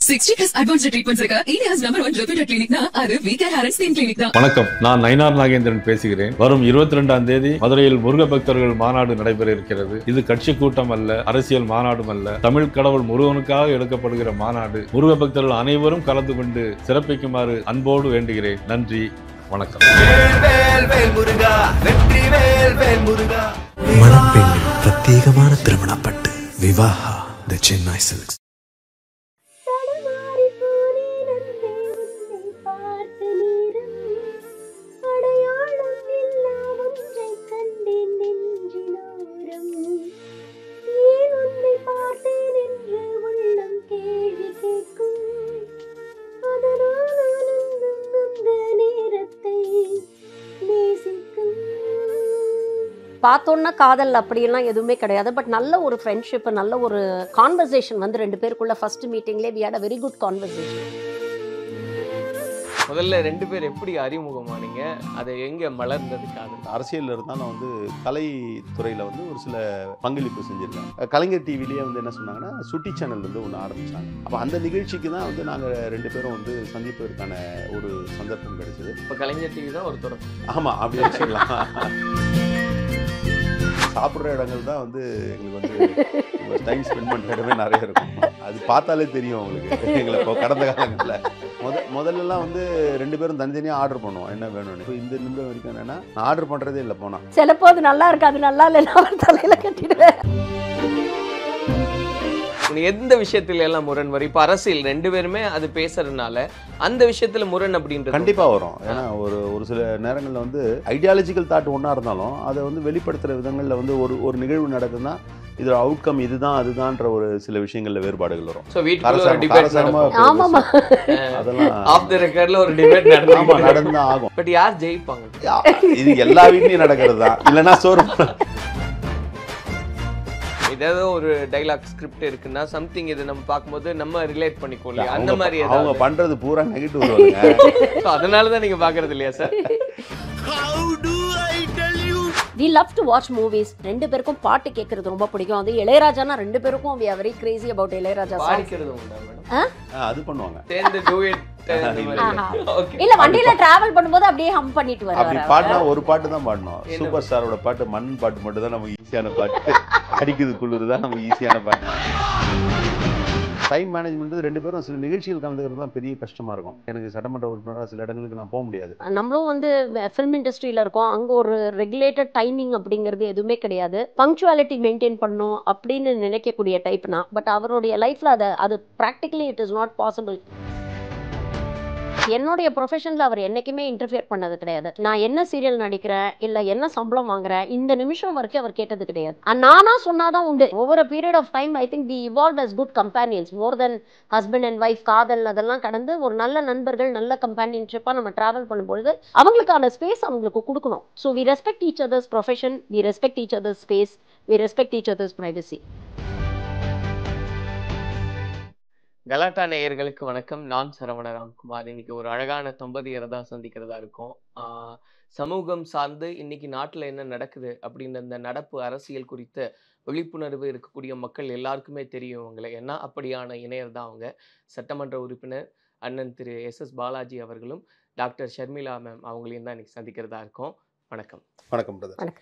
60 plus advanced treatments இருக்க India's #1 reputed clinic na அது VK Harris Skin Clinic தான். வணக்கம், நான் நயினார் நாகேந்திரன் பேசுகிறேன். வரும் 22ஆம் தேதி மதுரையில் முருக பக்தர்கள் மாநாடு நடைபெற இருக்கிறது. இது கட்சி கூட்டம் அல்ல, அரசியல் மாநாடும் அல்ல. தமிழ் கடவுள் முருகனுக்காக எடுக்கப்படுகிற மாநாடு. முருக பக்தர்கள் அனைவரும் கலந்து கொண்டு சிறப்பிக்குமாறு அன்போடு வேண்டுகிறேன். நன்றி, வணக்கம். மணப்பெண்ணின் பிரத்யேகமான திருமணப்பட்டு விவாஹா தி சென்னை சில்க்ஸ். பார்த்தோன்னா காதல் அப்படியெல்லாம் எதுவுமே கிடையாது. பட் நல்ல ஒரு ஃப்ரெண்ட்ஷிப், நல்ல ஒரு கான்வர்சேஷன் வந்து ரெண்டு பேருக்குள்ள ஃபர்ஸ்ட் மீட்டிங்லேயே we had a very good conversation. முதல்ல ரெண்டு பேர் எப்படி அறிமுகமானீங்க, அதை எங்கே மலர்ந்ததுக்காக? அரசியலில் இருந்தால் நான் வந்து கலைத்துறையில் வந்து ஒரு சில பங்களிப்பு செஞ்சுருக்கேன். கலைஞர் டிவிலேயே வந்து என்ன சொன்னாங்கன்னா சுட்டி சேனல் வந்து ஒன்று ஆரம்பித்தாங்க. அப்போ அந்த நிகழ்ச்சிக்கு தான் வந்து நாங்கள் ரெண்டு பேரும் வந்து சந்திப்பதற்கான ஒரு சந்தர்ப்பம் கிடைச்சது. இப்போ கலைஞர் டிவி தான் ஒரு தொடக்கம். ஆமாம், அப்படி வச்சுக்கலாம். சாப்பிட்ற இடங்கள் தான் வந்து எங்களுக்கு வந்து டைம் ஸ்பெண்ட் பண்ணுற இடமே நிறைய இருக்கும். அது பார்த்தாலே தெரியும் உங்களுக்கு. எங்களை இப்போ கடந்த காலங்களில் முதல்லலாம் வந்து ரெண்டு பேரும் தனித்தனியாக ஆர்டர் பண்ணுவோம் என்ன வேணும்னு. இப்போ இந்த நிமிடம் வரைக்கும் என்னன்னா நான் ஆர்டர் பண்ணுறதே இல்லை. போனால் சிலப்போ அது நல்லா இருக்கு, அது நல்லா இல்லைன்னா அவர் தலையில கட்டிடுவேன். எந்த விஷயத்துல எல்லாம் முரண் வரும்? இப்போ அரசியல் ரெண்டு பேருமே அது பேசுறதுனால அந்த விஷயத்துல முரண் அப்படின்றது கண்டிப்பாக வரும். ஏன்னா ஒரு சில நேரங்களில் வந்து ஐடியாலஜிக்கல் தாட் ஒன்றா இருந்தாலும் அதை வந்து வெளிப்படுத்துகிற விதங்களில் வந்து ஒரு நிகழ்வு நடக்குதுன்னா இதோட அவுட்கம் இதுதான் அதுதான்ற ஒரு சில விஷயங்கள்ல வேறுபாடுகள் வரும். சோ வீட்டுக்குள்ள ஒரு டிபேட் நடக்கும். ஆமாமா, அதெல்லாம் ஆஃப் தி ரெக்கார்ட்ல ஒரு டிபேட் நடந்து ஆகும். பட் யார் ஜெயிப்பாங்க? இது எல்லா வீட்லயும் நடக்கிறது தான். இல்லைன்னா சோறு ஏதாவது ஒரு டைலாக் ஸ்கிரிப்ட் இருக்குன்னா சம்திங் இது நம்ம பார்க்கும்போது நம்ம ரிலேட் பண்ணிக்கோல அந்த மாதிரி அவங்க பண்றது பூரா நெகட்டிவ் வருவாங்க. சோ அதனால தான் நீங்க பார்க்கறது இல்லையா sir? we love to watch movies. ரெண்டு பேருக்கும் பாட்டு கேட்கறது ரொம்ப பிடிக்கும். அது இளையராஜானா ரெண்டு பேருக்கும் we are very crazy about Ilaiyaraaja songs. பாடிக்கிறது உண்டா மேடம்? அது பண்ணுவாங்க. சேர்ந்து டூயட் இல்ல வண்டியில டிராவல் பண்ணும்போது அப்படியே ஹம் பண்ணிட்டு வருவாரு. அப்படி பாடினா ஒரு பாட்டு தான் பாடணும். சூப்பர் ஸ்டாரோட பாட்டு மண் பாட்டு மட்டும் தான் நமக்கு ஈஸியான பாட்டு. அடிக்குது குளிர் தான் நமக்கு ஈஸியான பாட்டு. டைம் மேனேஜ்மெண்ட் ரெண்டு பேரும் சில நிகழ்ச்சிகள் கலந்துக்கிறது தான் பெரிய கஷ்டமா இருக்கும். எனக்கு சட்டமன்ற உறுப்பினராக சில இடங்களுக்கு நான் போக முடியாது. நம்மளும் வந்து ஃபிலிம் இண்டஸ்ட்ரியில இருக்கோம். அங்க ஒரு ரெகுலேட்டட் டைமிங் அப்படிங்கிறது எதுவுமே கிடையாது. பங்க்சுவாலிட்டி மெயின்டைன் பண்ணணும் அப்படின்னு நினைக்கக்கூடிய டைப்னா, பட் அவருடைய லைஃப்ல அது practically it is not possible. என்னுடைய ப்ரொஃபஷனில் அவர் என்றைக்குமே இன்டர்ஃபியர் பண்ணது கிடையாது. நான் என்ன சீரியல் நடிக்கிறேன் இல்லை என்ன சம்பளம் வாங்குறேன் இந்த நிமிஷம் வரைக்கும் அவர் கேட்டது கிடையாது. நானா சொன்னாதான் உண்டு. ஒவ்வொரு period of time I think we evolve as good companions more than husband and wife. காதல் அதெல்லாம் கடந்து ஒரு நல்ல நண்பர்கள், நல்ல கம்பேனியன்ஷிப்பாக நம்ம ட்ராவல் பண்ணும்பொழுது அவங்களுக்கான ஸ்பேஸ் அவங்களுக்கு கொடுக்கணும். So we respect each other's profession, we respect each other's space, we respect each other's privacy. கலாட்டா நேயர்களுக்கு வணக்கம். நான் சரவண ராம்குமார். இன்னைக்கு ஒரு அழகான தம்பதியரை தான் சந்திக்கிறதா இருக்கும். சமூகம் சார்ந்து இன்னைக்கு நாட்டில் என்ன நடக்குது அப்படின்னு அந்த நடப்பு அரசியல் குறித்த விழிப்புணர்வு இருக்கக்கூடிய மக்கள் எல்லாருக்குமே தெரியும் அவங்களை. ஏன்னா அப்படியான இணையர் தான் அவங்க. சட்டமன்ற உறுப்பினர் அண்ணன் திரு SS பாலாஜி அவர்களும் டாக்டர் ஷர்மிளா மேம் அவங்களையும் தான் இன்னைக்கு சந்திக்கிறதா இருக்கும். வணக்கம். வணக்கம் பிரதர்.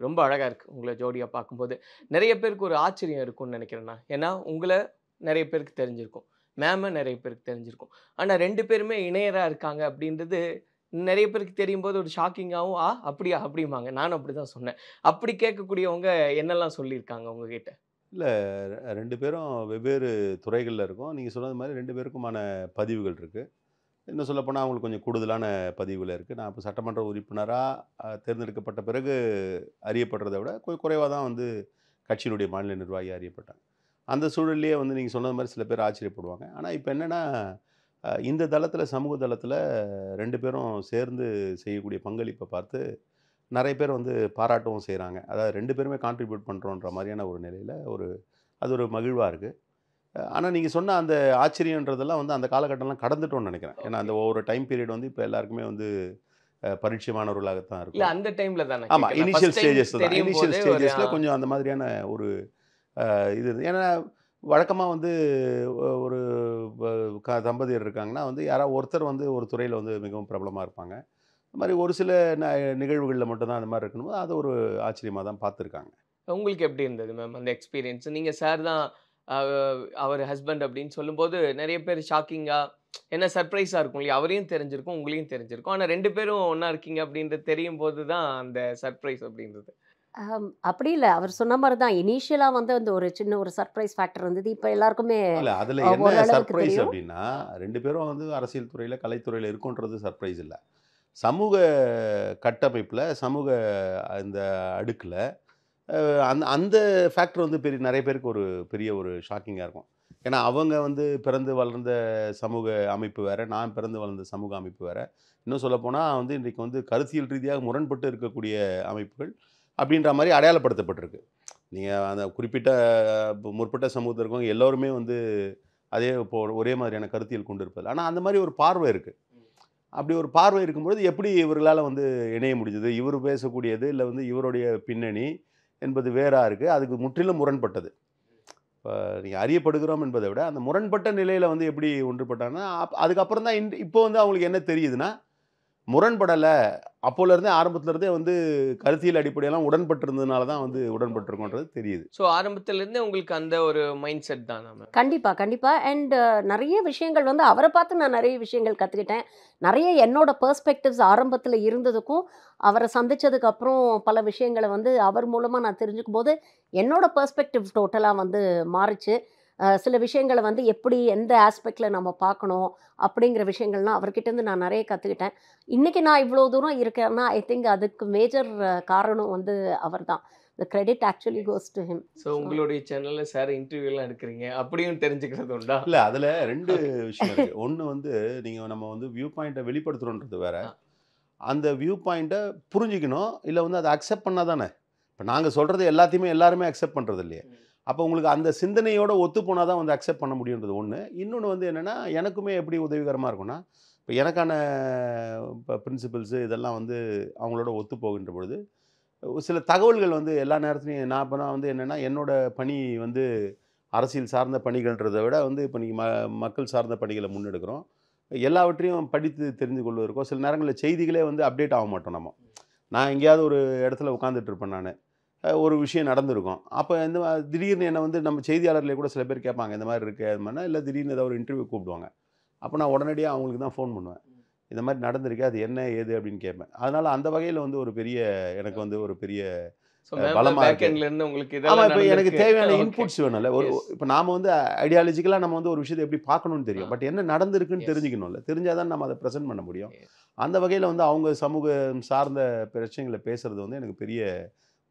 ரொம்ப அழகா இருக்கு உங்களை ஜோடியா பார்க்கும்போது. நிறைய பேருக்கு ஒரு ஆச்சரியம் இருக்கும்னு நினைக்கிறேன்னா, ஏன்னா உங்களை நிறைய பேருக்கு தெரிஞ்சிருக்கும், மேம நிறைய பேருக்கு தெரிஞ்சிருக்கும். ஆனால் ரெண்டு பேருமே இணையராக இருக்காங்க அப்படின்றது நிறைய பேருக்கு தெரியும் போது ஒரு ஷாக்கிங்காகவும் அப்படியா அப்படிம்பாங்க. நானும் அப்படி தான் சொன்னேன். அப்படி கேட்கக்கூடியவங்க என்னெல்லாம் சொல்லியிருக்காங்க உங்ககிட்ட? இல்லை, ரெண்டு பேரும் வெவ்வேறு துறைகளில் இருக்கும். நீங்கள் சொன்னது மாதிரி ரெண்டு பேருக்குமான பதிவுகள் இருக்குது. இன்னும் சொல்லப்போனால் அவங்களுக்கு கொஞ்சம் கூடுதலான பதிவுகள் இருக்குது. நான் இப்போ சட்டமன்ற உறுப்பினராக தேர்ந்தெடுக்கப்பட்ட பிறகு அறியப்படுறதை விட குறைவாக தான் வந்து கட்சியினுடைய மாநில நிர்வாகி அறியப்பட்டாங்க. அந்த சூழல்லையே வந்து நீங்கள் சொன்னது மாதிரி சில பேர் ஆச்சரியப்படுவாங்க. ஆனால் இப்போ என்னென்னா இந்த தளத்தில், சமூக தளத்தில் ரெண்டு பேரும் சேர்ந்து செய்யக்கூடிய பங்களிப்பை பார்த்து நிறைய பேர் வந்து பாராட்டவும் செய்கிறாங்க. அதாவது ரெண்டு பேருமே கான்ட்ரிபியூட் பண்ணுறோன்ற மாதிரியான ஒரு நிலையில் அது ஒரு மகிழ்வாக இருக்குது. ஆனால் நீங்கள் சொன்ன அந்த ஆச்சரியன்றதெல்லாம் வந்து அந்த காலகட்டம்லாம் கடந்துட்டோன்னு நினைக்கிறேன். ஏன்னா அந்த ஒவ்வொரு டைம் பீரியட் வந்து இப்போ எல்லாருக்குமே வந்து பரிச்சயமானவர்களாகத்தான் இருக்கும். அந்த டைமில் தானே. ஆமாம், இனிஷியல் ஸ்டேஜஸ் தான். இனிஷியல் ஸ்டேஜஸில் கொஞ்சம் அந்த மாதிரியான ஒரு இது. ஏன்னா வழக்கமாக வந்து ஒரு தம்பதியர் இருக்காங்கன்னா வந்து யாராவது ஒருத்தர் வந்து ஒரு துறையில் வந்து மிகவும் பிரபலமாக இருப்பாங்க. இந்த மாதிரி ஒரு சில நிகழ்வுகளில் மட்டும்தான் அந்த மாதிரி இருக்கணும். அது ஒரு ஆச்சரியமாக தான் பார்த்துருக்காங்க. உங்களுக்கு எப்படி இருந்தது மேம் அந்த எக்ஸ்பீரியன்ஸ்? நீங்க சார் தான் அ அவர் ஹஸ்பண்ட் அப்படின்னு சொல்லும்போது நெறைய பேர் ஷாக்கிங்கா ஏன்னா சர்ப்ரைஸா இருக்கும் இல்லையா? அவரையும் தெரிஞ்சிருக்கும், உங்களையும் தெரிஞ்சிருக்கும். ஆனா 2 பேரும் ஒண்ணா இருக்கீங்க அப்படின்றது தெரியும்போது தான் அந்த சர்ப்ரைஸ் அப்படின்றது. அப்படி இல்ல. அவர் சொன்ன மாரி தான். இனிஷியலா வந்து அந்த ஒரு சின்ன ஒரு சர்ப்ரைஸ் ஃபேக்டர் இருந்தது. இப்ப எல்லாருக்குமே இல்லை அதில் என்ன ஓரளவுக்கு சர்ப்ரைஸ் தெரியும். அப்படின்னா 2 பேரும் வந்து அரசியல் துறையில் கலைத்துறையில் இருக்கோன்றது சர்ப்ரைஸ் இல்லை. சமூக கட்டமைப்பில் சமூக இந்த அடுக்கில் அந்த அந்த ஃபேக்டர் வந்து நிறைய பேருக்கு ஒரு பெரிய ஒரு ஷாக்கிங்காக இருக்கும். ஏன்னா அவங்க வந்து பிறந்து வளர்ந்த சமூக அமைப்பு வேறு, நான் பிறந்து வளர்ந்த சமூக அமைப்பு வேறு. இன்னும் சொல்லப்போனால் வந்து இன்றைக்கு வந்து கருத்தியல் ரீதியாக முரண்பட்டு இருக்கக்கூடிய அமைப்புகள் அப்படின்ற மாதிரி அடையாளப்படுத்தப்பட்டிருக்கு. நீங்கள் அந்த குறிப்பிட்ட முற்பட்ட சமூகத்தில் இருக்கவங்க எல்லோருமே வந்து அதே ஒரே மாதிரியான கருத்தியல் கொண்டு இருப்பது. ஆனால் அந்த மாதிரி ஒரு பார்வை இருக்குது. அப்படி ஒரு பார்வை இருக்கும்பொழுது எப்படி இவர்களால் வந்து இணைய முடிஞ்சது? இவர் பேசக்கூடியது இல்லை வந்து இவருடைய பின்னணி என்பது வேறா இருக்குது. அதுக்கு முற்றிலும் முரண்பட்டது. இப்போ நீங்கள் அறியப்படுகிறோம் என்பதை விட அந்த முரண்பட்ட நிலையில் வந்து எப்படி ஒன்றுபட்டாங்கன்னா அதுக்கப்புறம் தான் இப்போ வந்து அவங்களுக்கு என்ன தெரியுதுன்னா முரண்படலை. அப்போலேருந்தே ஆரம்பத்துலேருந்தே வந்து கருத்தியல் அடிப்படையெல்லாம் உடன்பட்டிருந்ததுனால தான் வந்து உடன்பட்டிருக்கோன்றது தெரியுது. ஸோ ஆரம்பத்திலிருந்தே உங்களுக்கு அந்த ஒரு மைண்ட் செட் தானா மேம்? கண்டிப்பா, கண்டிப்பா. அண்ட் நெறைய விஷயங்கள் வந்து அவர பார்த்து நான் நெறைய விஷயங்கள் கத்துக்கிட்டேன். நெறைய என்னோட பெர்ஸ்பெக்டிவ்ஸ் ஆரம்பத்துல இருந்ததுக்கும், அவர சந்திச்சதுக்கு அப்புறம் பல விஷயங்கள வந்து அவர் மூலமா நான் தெரிஞ்சுக்கும்போது, என்னோட பெர்ஸ்பெக்டிவ் டோட்டலா வந்து மாறுச்சு. சில விஷயங்கள வந்து எப்படி எந்த ஆஸ்பெக்ட்ல நம்ம பார்க்கணும், அப்படிங்கிற விஷயங்கள்லாம் அவர்கிட்டேருந்து நான் நெறைய கத்துக்கிட்டேன். இன்னைக்கு நான் இவ்வளோ தூரம் இருக்கேன்னா, ஐ திங்க் அதுக்கு மேஜர் காரணம் வந்து அவர்தான். The credit actually goes to him. So உங்களுடைய சேனல்ல சார் இன்டர்வியூலாம் எடுக்கிறீங்க. அப்படியும் தெரிஞ்சுக்கிறது உண்டா? இல்லை அதில் 2 விஷயம் இருக்குது. ஒன்று வந்து நம்ம வந்து வியூ பாயிண்ட்டை வெளிப்படுத்துகிறோன்றது வேற. அந்த வியூ பாயிண்ட்டை புரிஞ்சிக்கணும். இல்லை வந்து அதை அக்செப்ட் பண்ணால் தானே. இப்போ நாங்கள் சொல்கிறது எல்லாத்தையுமே எல்லாருமே அக்செப்ட் பண்ணுறது இல்லையே. அப்போ உங்களுக்கு அந்த சிந்தனையோட ஒத்து போனால் தான் வந்து அக்செப்ட் பண்ண முடியுன்றது ஒன்று. இன்னொன்று வந்து என்னென்னா எனக்குமே எப்படி உதவிகரமாக இருக்கும்னா, இப்போ எனக்கான இப்போ பிரின்சிபல்ஸு இதெல்லாம் வந்து அவங்களோட ஒத்து போகின்ற பொழுது சில தகவல்கள் வந்து எல்லா நேரத்துலையும் நான் வந்து என்னென்னா என்னோட பணி வந்து அரசியல் சார்ந்த பணிகள்ன்றதை விட வந்து இப்போ நீங்கள் மக்கள் சார்ந்த பணிகளை முன்னெடுக்கிறோம். எல்லாவற்றையும் படித்து தெரிந்து கொள்வதற்கோ சில நேரங்களில் செய்திகளே வந்து அப்டேட் ஆக மாட்டோம் நம்ம. நான் எங்கேயாவது ஒரு இடத்துல உட்காந்துட்டு இருப்பேன் நான். ஒரு விஷயம் நடந்திருக்கும். அப்போ இந்த திடீர்னு என்னை வந்து நம்ம செய்தியாளர்களே கூட சில பேர் கேட்பாங்க இந்த மாதிரி இருக்குது அது மாதிரினா, இல்லை திடீர்னு ஏதாவது ஒரு இன்டர்வியூ கூப்பிடுவாங்க. அப்போ நான் உடனடியாக அவங்களுக்கு தான் ஃபோன் பண்ணுவேன். இந்த மாதிரி நடந்திருக்கு அது என்ன ஏது அப்படின்னு கேட்பேன். அதனால் அந்த வகையில் வந்து ஒரு பெரிய எனக்கு வந்து ஒரு பெரிய பலமாக இருந்து உங்களுக்கு ஆமாம். இப்போ எனக்கு இதெல்லாம் தேவையான இன்புட்ஸ் வேணும்ல. இப்போ நாம் வந்து ஐடியாலஜிக்கலாக நம்ம வந்து ஒரு விஷயத்தை எப்படி பார்க்கணும்னு தெரியும். பட் என்ன நடந்திருக்குன்னு தெரிஞ்சுக்கணும்ல. தெரிஞ்சால் தான் நம்ம அதை ப்ரெசென்ட் பண்ண முடியும். அந்த வகையில் வந்து அவங்க சமூகம் சார்ந்த பிரச்சனைகளை பேசுகிறது வந்து எனக்கு பெரிய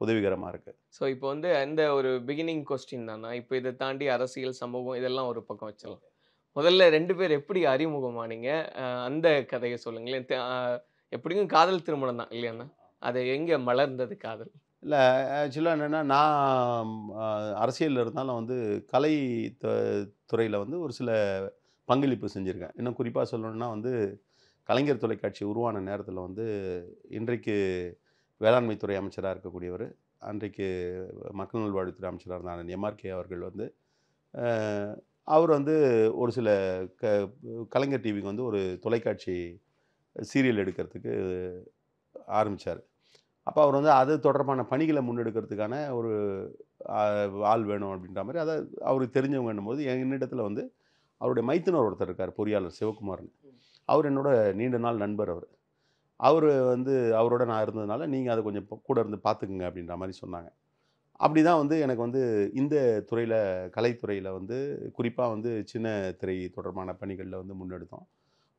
உதவிகரமாக இருக்குது. ஸோ இப்போ வந்து அந்த ஒரு பிகினிங் கொஸ்டின் தானா? இப்போ இதை தாண்டி அரசியல், சமூகம் இதெல்லாம் ஒரு பக்கம் வச்சிடலாம். முதல்ல 2 பேர் எப்படி அறிமுகமானீங்க? அந்த கதையை சொல்லுங்களேன். எப்படியும் காதல் திருமணம் தான் இல்லையாண்ணா? அது எங்கே மலர்ந்தது காதல்? இல்லை ஆக்சுவலாக என்னென்னா நான் அரசியலில் இருந்தாலும் வந்து கலை துறையில் வந்து ஒரு சில பங்களிப்பு செஞ்சுருக்கேன். இன்னும் குறிப்பாக சொல்லணுன்னா வந்து கலைஞர் தொலைக்காட்சி உருவான நேரத்தில் வந்து இன்றைக்கு வேளாண்மை துறை அமைச்சராக இருக்கக்கூடியவர், அன்றைக்கு மக்கள் நல்வாழ்வுத்துறை அமைச்சராக இருந்தார் எம்ஆர்கே அவர்கள் வந்து அவர் வந்து ஒரு சில கலைஞர் டிவிக்கு வந்து ஒரு தொலைக்காட்சி சீரியல் எடுக்கிறதுக்கு ஆரம்பித்தார். அப்போ அவர் வந்து அது தொடர்பான பணிகளை முன்னெடுக்கிறதுக்கான ஒரு ஆள் வேணும் அப்படின்ற மாதிரி அதை அவருக்கு தெரிஞ்சவங்கன்னும் போது என்னிடத்தில் வந்து அவருடைய மைத்துனர் ஒருத்தர் இருக்கார், பொறியாளர் சிவகுமார்னு. அவர் என்னோட நீண்ட நாள் நண்பர். அவர் வந்து அவரோட நான் இருந்ததுனால நீங்கள் அதை கொஞ்சம் கூட இருந்து பார்த்துக்குங்க அப்படின்ற மாதிரி சொன்னாங்க. அப்படி தான் வந்து எனக்கு வந்து இந்த துறையில் கலைத்துறையில் வந்து குறிப்பாக வந்து சின்ன திரை தொடர்பான பணிகளில் வந்து முன்னெடுத்தோம்.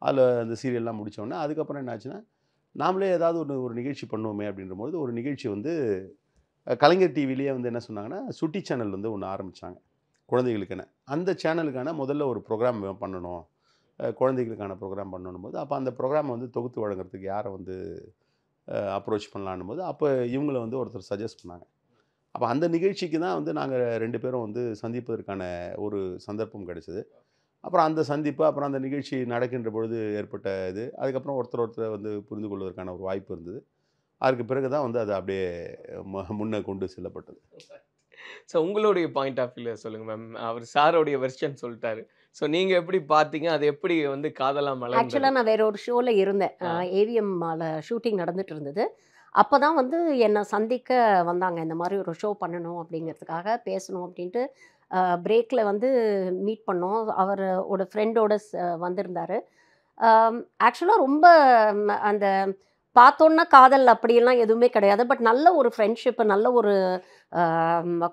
அதில் அந்த சீரியல்லாம் முடித்தோடனே அதுக்கப்புறம் என்னாச்சுன்னா நாமளே ஏதாவது ஒரு நிகழ்ச்சி பண்ணுவோமே அப்படின்றபோது ஒரு நிகழ்ச்சி வந்து கலைஞர் டிவிலேயே வந்து என்ன சொன்னாங்கன்னா சுட்டி சேனல் வந்து ஒன்று ஆரம்பித்தாங்க குழந்தைகளுக்கான. அந்த சேனலுக்கான முதல்ல ஒரு ப்ரோக்ராம் பண்ணணும், குழந்தைகளுக்கான ப்ரோக்ராம் பண்ணணும் போது அப்போ அந்த ப்ரோக்ராம் வந்து தொகுத்து வழங்குறதுக்கு யாரை வந்து அப்ரோச் பண்ணலான்னும் போது அப்போ இவங்கள வந்து ஒருத்தர் சஜஸ்ட் பண்ணாங்க. அப்போ அந்த நிகழ்ச்சிக்கு தான் வந்து நாங்கள் 2 பேரும் வந்து சந்திப்பதற்கான ஒரு சந்தர்ப்பம் கிடைச்சிது. அப்புறம் அந்த சந்திப்பு, அப்புறம் அந்த நிகழ்ச்சி நடக்கின்ற பொழுது ஏற்பட்ட இது, அதுக்கப்புறம் ஒருத்தர் வந்து புரிந்து கொள்வதற்கான ஒரு வாய்ப்பு இருந்தது. அதுக்கு பிறகு தான் வந்து அது அப்படியே முன்னே கொண்டு செல்லப்பட்டது. ஸோ உங்களுடைய பாயிண்ட் ஆஃப் வியூல சொல்லுங்க மேம். அவர் சாரோடைய வெர்ஷன் சொல்லிட்டாரு. ஸோ நீங்க எப்படி பார்த்தீங்க? அது எப்படி வந்து காதலா மலர்ந்தது? ஆக்சுவலாக நான் வேற ஒரு ஷோவில் இருந்தேன். ஏவிஎம்ல ஷூட்டிங் நடந்துட்டு இருந்தது. அப்போ தான் வந்து என்னை சந்திக்க வந்தாங்க. இந்த மாதிரி ஒரு ஷோ பண்ணணும் அப்படிங்கிறதுக்காக பேசணும் அப்படின்ட்டு பிரேக்கில் வந்து மீட் பண்ணோம். அவரோட ஃப்ரெண்டோட வந்திருந்தார். ஆக்சுவலாக ரொம்ப அந்த பார்த்தோன்னா காதல் அப்படியெல்லாம் எதுவுமே கிடையாது. பட் நல்ல ஒரு ஃப்ரெண்ட்ஷிப்பு, நல்ல ஒரு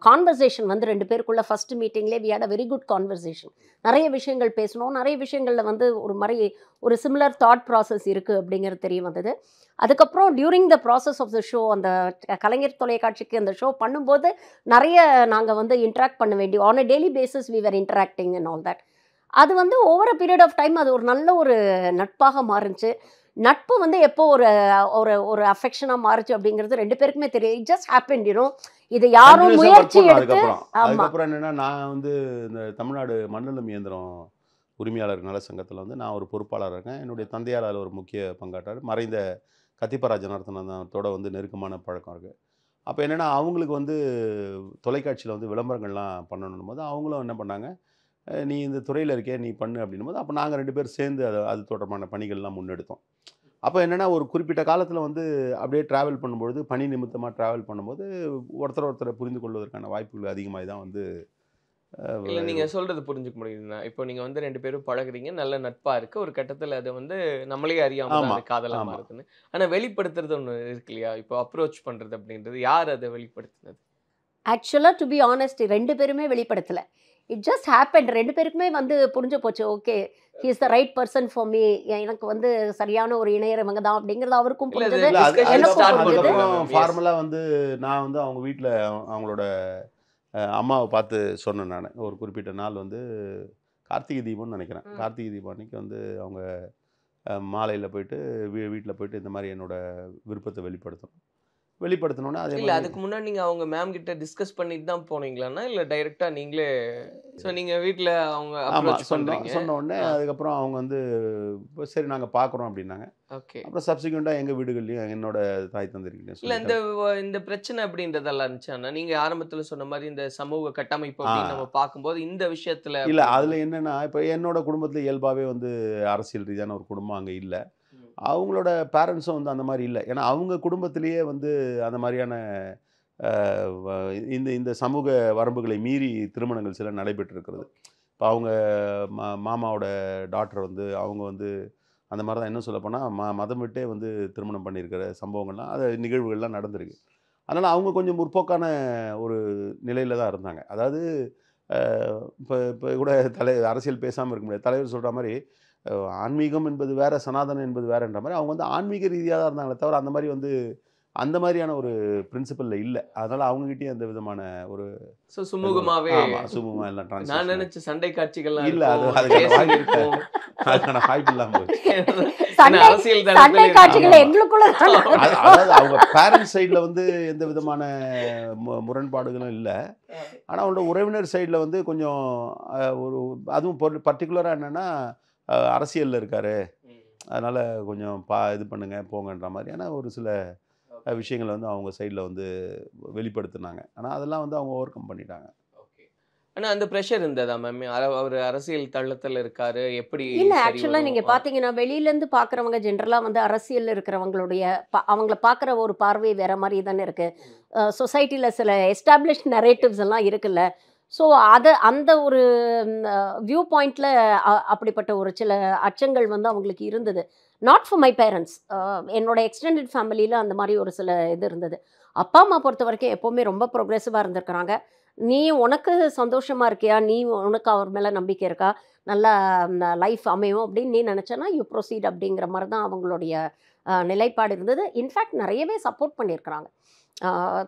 கான்வர்சேஷன் வந்து 2 பேருக்குள்ள ஃபர்ஸ்ட் மீட்டிங்லேயே we had a very good conversation. நிறைய விஷயங்கள் பேசணும். நிறைய விஷயங்களில் வந்து ஒரு மாதிரி ஒரு சிமிலர் தாட் ப்ராசஸ் இருக்குது அப்படிங்கிறது தெரிய வந்தது. அதுக்கப்புறம் during the process of the show, அந்த கலைஞர் தொலைக்காட்சிக்கு அந்த ஷோ பண்ணும்போது நிறைய நாங்கள் வந்து இன்ட்ராக்ட் பண்ண வேண்டிய on a daily basis we were interacting and all that. அது வந்து over a period of time அது ஒரு நல்ல ஒரு நட்பாக மாறுச்சு. நட்பு வந்து எப்போ ஒரு ஒரு ஒரு அஃபெக்ஷனாக மாறுச்சு அப்படிங்கிறது 2 பேருக்குமே தெரியும். இட் ஜஸ்ட் ஹேப்பன், இது யாரும் முயற்சி எடுத்து. அதுக்கப்புறம் என்னன்னா, நான் வந்து இந்த தமிழ்நாடு மண்ணெழும் இயந்திரம் உரிமையாளர் நல சங்கத்தில் வந்து நான் ஒரு பொறுப்பாளராக இருக்கேன். என்னுடைய தந்தையார் அதில் ஒரு முக்கிய பங்காற்றார். மறைந்த கத்திப்பரா ஜனார்த்தனத்தோட வந்து நெருக்கமான பழக்கம் இருக்குது. அப்போ என்னென்னா, அவங்களுக்கு வந்து தொலைக்காட்சியில் வந்து விளம்பரங்கள்லாம் பண்ணணும் போது அவங்களும் என்ன பண்ணாங்க, நீ இந்த துறையில் இருக்கே, நீ பண்ணு அப்படின்னும் போது அப்போ நாங்கள் 2 பேர் சேர்ந்து அது தொடர்பான பணிகள்லாம் முன்னெடுத்தோம். அப்போ என்னென்னா, ஒரு குறிப்பிட்ட காலத்தில் வந்து அப்படியே ட்ராவல் பண்ணும்பொழுது, பணி நிமித்தமாக ட்ராவல் பண்ணும்போது ஒருத்தரை புரிந்து கொள்வதற்கான வாய்ப்புகள் அதிகமாக தான் வந்து இல்லை நீங்கள் சொல்கிறது புரிஞ்சுக்க முடியுதுண்ணா. இப்போ நீங்கள் வந்து 2 பேரும் பழகுறீங்க, நல்ல நட்பாக இருக்குது. ஒரு கட்டத்தில் அது வந்து நம்மளே அறியாமல் அது காதலாக மாறுதுன்னு. ஆனால் வெளிப்படுத்துறது ஒன்று இருக்கு இல்லையா? இப்போ அப்ரோச் பண்ணுறது அப்படின்றது யார் அதை வெளிப்படுத்தினது? ஆக்சுவலாக டு பி ஆனஸ்ட் 2 பேருமே வெளிப்படுத்தலை. It just happen. 2 பேருக்குமே வந்து புரிஞ்சு போச்சு. Okay, he is the right person for me. எனக்கு வந்து சரியான ஒரு இணையர் இவங்க தான் அப்படிங்கிறது அவருக்கும் புரிஞ்சது, எனக்கும் புரிஞ்சது. ஃபார்மலாக வந்து நான் வந்து அவங்க வீட்டில் அவங்களோட அம்மாவை பார்த்து சொன்னேன். நான் ஒரு குறிப்பிட்ட நாள் வந்து கார்த்திகை தீபம்னு நினைக்கிறேன். கார்த்திகை தீபம் அன்றைக்கி வந்து அவங்க மாலையில் போயிட்டு வீட்டில் போயிட்டு இந்த மாதிரி என்னோட விருப்பத்தை வெளிப்படுத்தணும்னா அதே இல்லை, அதுக்கு முன்னாடி நீங்கள் அவங்க மேம் கிட்ட டிஸ்கஸ் பண்ணிட்டு தான் போனீங்களாண்ணா, இல்லை டைரெக்டாக நீங்களே? ஸோ நீங்கள் வீட்டில் அவங்க சொன்ன உடனே அதுக்கப்புறம் அவங்க வந்து சரி நாங்கள் பார்க்குறோம் அப்படின்னாங்க. ஓகே. அப்புறம் சப்சிக்வெண்ட்டாக எங்கள் வீடுகள்லையும் என்னோட தாய் தந்திருக்கேன். இல்லை, இந்த பிரச்சனை அப்படின்றதெல்லாம் இருந்துச்சாண்ணா? நீங்கள் ஆரம்பத்தில் சொன்ன மாதிரி இந்த சமூக கட்டமைப்பு அப்படின்னு நம்ம பார்க்கும்போது இந்த விஷயத்தில் இல்லை, அதில் என்னென்னா, இப்போ என்னோட குடும்பத்தில் இயல்பாகவே வந்து அரசியல் ரீதியான ஒரு குடும்பம் அங்கே இல்லை. அவங்களோட பேரண்ட்ஸும் வந்து அந்த மாதிரி இல்லை. ஏன்னா அவங்க குடும்பத்திலேயே வந்து அந்த மாதிரியான இந்த சமூக வரம்புகளை மீறி திருமணங்கள் சில நடைபெற்றிருக்கிறது. இப்போ அவங்க மாமாவோட டாக்டர் வந்து அவங்க வந்து அந்த மாதிரி தான், என்ன சொல்லப்போனால் மதம் விட்டே வந்து திருமணம் பண்ணியிருக்கிற சம்பவங்கள்லாம் நிகழ்வுகள்லாம் நடந்திருக்கு. அதனால் அவங்க கொஞ்சம் முற்போக்கான ஒரு நிலையில் தான் இருந்தாங்க. அதாவது இப்போ கூட அரசியல் பேசாமல் இருக்க முடியாது. தலைவர் சொல்கிற மாதிரி ஆன்மீகம் என்பது வேறு, சனாதனம் என்பது வேறுன்ற மாதிரி அவங்க வந்து ஆன்மீக ரீதியாக தான் இருந்தாங்களே தவிர அந்த மாதிரி வந்து அந்த மாதிரியான ஒரு பிரின்சிபலில் இல்லை. அதனால் அவங்ககிட்டயும் அந்த விதமான ஒரு சுமூகமாகவே சுமூகமாக எல்லாம் ட்ரான்ஸ். நான் நினச்ச சண்டை காட்சிகள்லாம் இல்லை, அதுக்கான வாய்ப்பு இல்லாமல் போச்சு. அதாவது அவங்க பேரண்ட்ஸ் சைடில் வந்து எந்த விதமான முரண்பாடுகளும் இல்லை. ஆனால் அவங்களோட உறவினர் சைடில் வந்து கொஞ்சம் ஒரு அதுவும் பர்டிகுலராக என்னென்னா, அரசியலில் இருக்கார், அதனால் கொஞ்சம் இது பண்ணுங்க போங்கன்ற மாதிரியான ஒரு சில விஷயங்களை வந்து அவங்க சைடில் வந்து வெளிப்படுத்தினாங்க. ஆனால் அதெல்லாம் வந்து அவங்க ஓவர் கம் பண்ணிட்டாங்க. ஆனால் அந்த ப்ரெஷர் இருந்ததா மேம்? அவர் அரசியல் தள்ளத்தில் இருக்காரு, எப்படி? இல்லை, ஆக்சுவலாக நீங்கள் பார்த்தீங்கன்னா வெளியிலேருந்து பார்க்குறவங்க ஜென்ரலாக வந்து அரசியலில் இருக்கிறவங்களுடைய அவங்கள பார்க்குற ஒரு பார்வை வேறு மாதிரி தானே இருக்குது. சொசைட்டியில் சில எஸ்டாப்ளிஷ் நரேட்டிவ்ஸ் எல்லாம் இருக்குல்ல. ஸோ அந்த ஒரு வியூ பாயிண்டில் அப்படிப்பட்ட ஒரு சில அச்சங்கள் வந்து அவங்களுக்கு இருந்தது. Not for my parents. என்னோட எக்ஸ்டெண்டட் ஃபேமிலியில் அந்த மாதிரி ஒரு சில இது இருந்தது. அப்பா அம்மா பொறுத்த வரைக்கும் எப்போவுமே ரொம்ப ப்ரோக்ரெசிவாக இருந்திருக்கிறாங்க. நீ உனக்கு சந்தோஷமாக இருக்கியா, உனக்கு அவர் மேலே நம்பிக்கை இருக்கா, நல்லா லைஃப் அமையும் அப்படின்னு நீ நினச்சேன்னா யூ ப்ரொசீட் அப்படிங்கிற மாதிரி தான் அவங்களுடைய நிலைப்பாடு இருந்தது. இன்ஃபேக்ட் நிறையவே சப்போர்ட் பண்ணியிருக்கிறாங்க.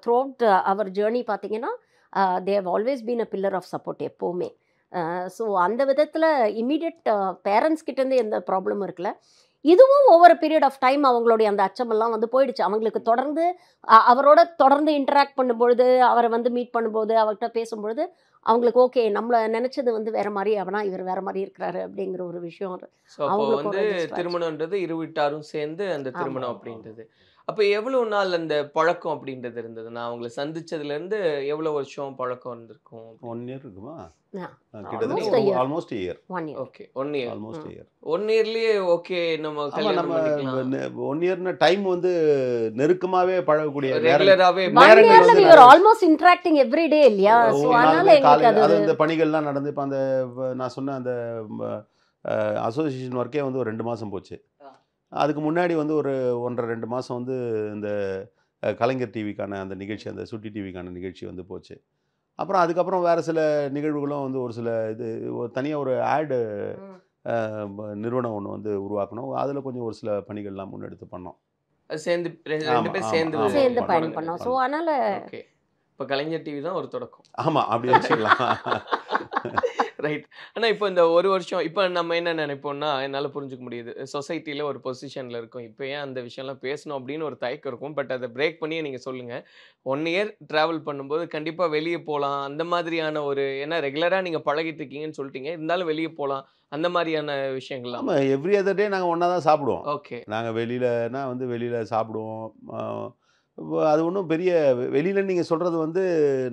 த்ரூ அவுட் அவர் ஜேர்னி பார்த்தீங்கன்னா they have always been a pillar of support எப்போவுமே. ஸோ அந்த விதத்தில் இம்மீடியட் பேரண்ட்ஸ் கிட்டேருந்து எந்த ப்ராப்ளமும் இருக்குல்ல. இதுவும் ஓவர் பீரியட் ஆஃப் டைம் அவங்களுடைய அந்த அச்சமெல்லாம் வந்து போயிடுச்சு. அவங்களுக்கு தொடர்ந்து அவரோட தொடர்ந்து இன்டராக்ட் பண்ணும்பொழுது, அவரை வந்து மீட் பண்ணும்போது, அவர்கிட்ட பேசும்பொழுது அவங்களுக்கு ஓகே, நம்மளை நினச்சது வந்து வேறு மாதிரி, அவனா இவர் வேறு மாதிரி இருக்கிறாரு அப்படிங்கிற ஒரு விஷயம். அவங்களுக்கு வந்து திருமணம்ன்றது இரு வீட்டாரும் சேர்ந்து அந்த திருமணம் அப்படின்றது. அப்ப எவ்வளவு நாள் அந்த பழக்கம் அப்படின்றது இருந்தது? நான் அவங்கள சந்திச்சதுல இருந்து எவ்வளவு வருஷம் பழக்கம் இருந்திருக்கும்? 1 இயர் இருக்குமா? Yeah. கிட்டத்தட்ட almost year. 1 year. Okay 1 year. Almost year. 1 இயர்லயே ஓகே நம்ம ஆமா, கல்யாணம் நம்ம பண்ணிக்கலாம். 1 இயர்னா டைம் வந்து நெருக்கமாவே பழகக்கூடிய ரெகுலராவே 1 yearல we were almost interacting every day இல்லையா? So அதனால எங்களுக்கு அது இந்த பணிகள்லாம் நடந்து இப்போ அந்த நான் சொன்ன அந்த அசோசியேஷன் ஒர்க்கே வந்து ஒரு 2 மாதம் போச்சு. அதுக்கு முன்னாடி வந்து ஒரு 1.5-2 மாதம் வந்து இந்த கலைஞர் டிவிக்கான அந்த நிகழ்ச்சி, அந்த சுட்டி டிவிக்கான நிகழ்ச்சி வந்து போச்சு. அப்புறம் அதுக்கப்புறம் வேறு சில நிகழ்வுகளும் வந்து ஒரு சில இது தனியாக ஒரு ஆடு நிறுவனம் ஒன்று வந்து உருவாக்கணும். அதில் கொஞ்சம் ஒரு சில பணிகள்லாம் முன்னெடுத்து பண்ணோம். சேர்ந்து 2 பேர் சேர்ந்து சேர்ந்து பயணம் பண்ணோம். ஸோ அதனால ஓகே. இப்போ கலைஞர் டிவி தான் ஒரு தொடக்கம். ஆமாம், அப்படி வச்சுக்கலாம். ரைட். ஆனால் இப்போ இந்த 1 வருஷம் இப்போ நம்ம என்ன நினைப்போம்னா, என்னால் புரிஞ்சுக்க முடியுது, சொசைட்டியில் ஒரு பொசிஷனில் இருக்கும், இப்போ ஏன் அந்த விஷயம்லாம் பேசணும் அப்படின்னு ஒரு தயக்கம் இருக்கும். பட் அதை பிரேக் பண்ணி நீங்கள் சொல்லுங்கள். 1 இயர் ட்ராவல் பண்ணும்போது கண்டிப்பாக வெளியே போகலாம் அந்த மாதிரியான ஒரு, ஏன்னா ரெகுலராக நீங்கள் பழகிட்டு இருக்கீங்கன்னு சொல்லிட்டீங்க, இருந்தாலும் வெளியே போகலாம் அந்த மாதிரியான விஷயங்கள்லாம். ஆமாம், எவ்ரி அதர் டே நாங்கள் ஒன்றா தான் சாப்பிடுவோம். ஓகே. நாங்கள் வெளியிலனா வந்து வெளியில் சாப்பிடுவோம். அது ஒன்றும் பெரிய வெளியில் நீங்கள் சொல்கிறது வந்து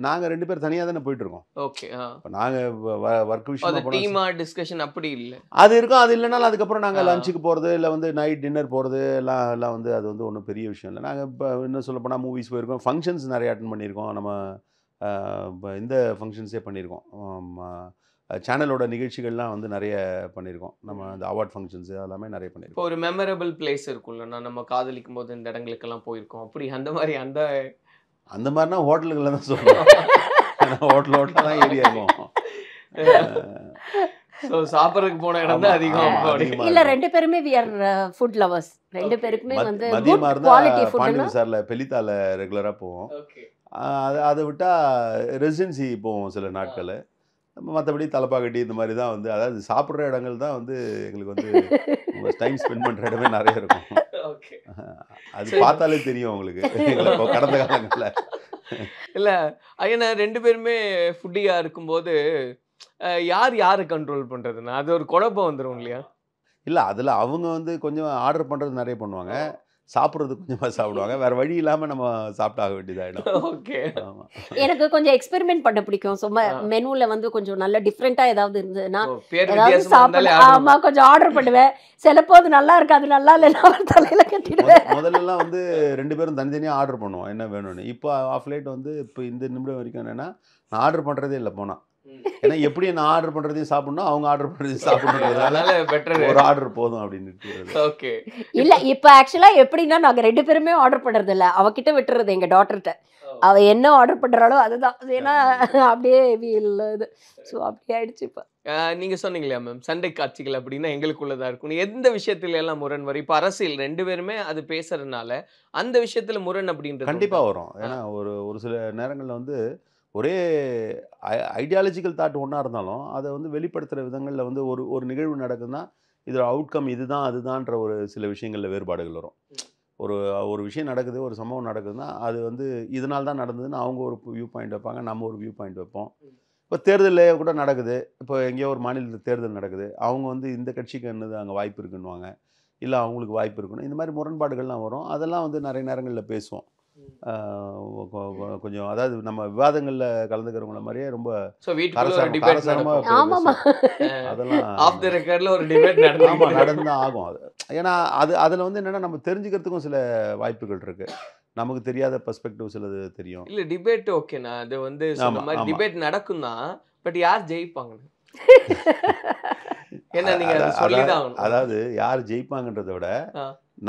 நாங்கள் 2 பேர் தனியாக தானே போயிட்டுருக்கோம். ஓகே. இப்போ நாங்கள் ஒர்க் விஷயம் அது டீமா டிஸ்கஷன் அப்படி இல்லை. அது இருக்கும். அது இல்லைனாலும் அதுக்கப்புறம் நாங்கள் லஞ்சுக்கு போகிறது, இல்லை வந்து நைட் டின்னர் போகிறது எல்லாம் வந்து அது வந்து ஒன்றும் பெரிய விஷயம் இல்லை. நாங்கள் இப்போ இன்னும் சொல்ல போனால் மூவிஸ் போயிருக்கோம், ஃபங்க்ஷன்ஸ் நிறைய அட்டன் பண்ணியிருக்கோம். நம்ம இப்போ இந்த ஃபங்க்ஷன்ஸே பண்ணியிருக்கோம், சேனலோட நிகழ்ச்சிகள்லாம் வந்து நிறைய பண்ணியிருக்கோம். நம்ம அந்த அவார்ட் ஃபங்க்ஷன்ஸு அதெல்லாமே நிறைய பண்ணியிருக்கோம். இப்போ ஒரு மெமரபிள் பிளேஸ் இருக்கும்ல, நம்ம காதலிக்கும் போது இந்த இடங்களுக்கெல்லாம் போயிருக்கோம் அப்படி அந்த மாதிரி அந்த மாதிரினா ஹோட்டலுகளில் தான் சொல்லுவோம். ஹோட்டலாக தான் ஏரியா இருக்கும். ஸோ சாப்பிட்றதுக்கு போன இடம் தான் அதிகம். இல்ல 2 பேருமே we are food lovers. 2 பேருக்குமே வந்து மதியமாக good quality இருந்தால் food. பாண்டியன் சாரில் பெலித்தால ரெகுலராக போவோம். ஓகே. அதை விட்டால் ரெசிடென்சி போவோம் சில நாட்கள். மற்றபடி தலப்பாக்கட்டி இந்த மாதிரி தான் வந்து, அதாவது சாப்பிட்ற இடங்கள் தான் வந்து எங்களுக்கு வந்து டைம் ஸ்பெண்ட் பண்ணுற இடமே நிறைய இருக்கும். ஓகே. அது பார்த்தாலே தெரியும் உங்களுக்கு எங்களுக்கு கடந்த காலங்களில். இல்லை ஏன்னா 2 பேருமே ஃபுட்டியாக இருக்கும்போது யாரை கண்ட்ரோல் பண்ணுறதுன்னா அது ஒரு குழப்பம் வந்துடும் இல்லையா? இல்லை, அதில் அவங்க வந்து கொஞ்சம் ஆர்டர் பண்ணுறது நிறைய பண்ணுவாங்க, சாப்பிட்றது கொஞ்சமாக சாப்பிடுவாங்க. வேறு வழி இல்லாமல் நம்ம சாப்பிட்டாக வேண்டியதாகிடும். ஓகே. ஆமாம், எனக்கு கொஞ்சம் எக்ஸ்பெரிமெண்ட் பண்ண பிடிக்கும். சும்மா மெனுல வந்து கொஞ்சம் நல்ல டிஃப்ரெண்ட்டாக ஏதாவது இருந்ததுன்னா பேர் ஏதாவது வித்தியாசமா சாப்பிட இருந்தாலே ஆமா கொஞ்சம் ஆர்டர் பண்ணுவேன். சிலப்போ அது நல்லா இருக்காது, நல்லா இல்லைன்னா அவர் தலையில கட்டிடுவேன். முதல்லலாம் வந்து 2 பேரும் தனித்தனியாக ஆர்டர் பண்ணுவோம் என்ன வேணும்னு. இப்போ ஆஃப் லைட் வந்து இப்போ இந்த நிமிடம் வரைக்கும் என்னென்னா நான் ஆர்டர் பண்ணுறதே இல்லை போனால். ஏன்னா எப்படி நான் ஆர்டர் பண்ணுறதையும் சாப்பிடணும், அவங்க ஆர்டர் பண்ணுறதையும் சாப்பிடணுன்றதுனால பெட்டர் ஒரு ஆர்டர் போதும் அப்படின்னு. ஓகே. இல்ல இப்ப ஆக்சுவலா எப்படின்னா நாங்க 2 பேருமே ஆர்டர் பண்றது இல்ல, அவகிட்ட விட்டுறது எங்க டாட்டர்கிட்ட. அவ என்ன ஆர்டர் பண்றாளோ அதுதான். ஏன்னா அப்படியே இது ஸோ அப்படி ஆயிடுச்சு இப்போ. நீங்க சொன்னீங்களா மேம் சண்டை காட்சிகள் அப்படின்னா எங்களுக்குள்ளதான் இருக்கும். எந்த விஷயத்துல எல்லாம் முரண் வரும்? இப்போ அரசியல் 2 பேருமே அது பேசுறதுனால அந்த விஷயத்துல முரண் அப்படின்றது கண்டிப்பாக வரும். ஏன்னா ஒரு சில நேரங்களில் வந்து ஒரே ஐடியாலஜிக்கல் தாட் ஒன்றா இருந்தாலும் அதை வந்து வெளிப்படுத்துகிற விதங்களில் வந்து ஒரு நிகழ்வு நடக்குதுன்னா இதோட அவுட்கம் இதுதான் அதுதான்ற ஒரு சில விஷயங்களில் வேறுபாடுகள் வரும். ஒரு விஷயம் நடக்குது, ஒரு சம்பவம் நடக்குதுன்னா அது வந்து இதனால தான் நடந்ததுன்னு அவங்க ஒரு வியூ பாயிண்ட் வைப்பாங்க, நம்ம ஒரு வியூ பாயிண்ட் வைப்போம். இப்போ தேர்தலே கூட நடக்குது, இப்போ எங்கேயோ ஒரு மாநிலத்தில் தேர்தல் நடக்குது, அவங்க வந்து இந்த கட்சிக்கு என்னது அங்கே வாய்ப்பு இருக்குன்னுவாங்க, இல்லை அவங்களுக்கு வாய்ப்பு இருக்குன்னு, இந்த மாதிரி முரண்பாடுகள்லாம் வரும். அதெல்லாம் வந்து நிறைய நேரங்களில் பேசுவோம். கொஞ்சம் அதாவது நம்ம விவாதங்களில் கலந்துக்கிறவங்கள மாதிரியே ரொம்ப நடந்துதான் ஆகும். ஏன்னா அதில் வந்து என்னென்னா நம்ம தெரிஞ்சுக்கிறதுக்கும் சில வாய்ப்புகள் இருக்கு, நமக்கு தெரியாத பெர்ஸ்பெக்டிவ் சிலது தெரியும். இல்லை டிபேட் ஓகேண்ணா, அது வந்து சொன்ன மாதிரி டிபேட் நடக்கும் தான், பட் யார் ஜெயிப்பாங்க? என்ன நீங்க சொல்லிதான், அதாவது யார் ஜெயிப்பாங்கன்றதை விட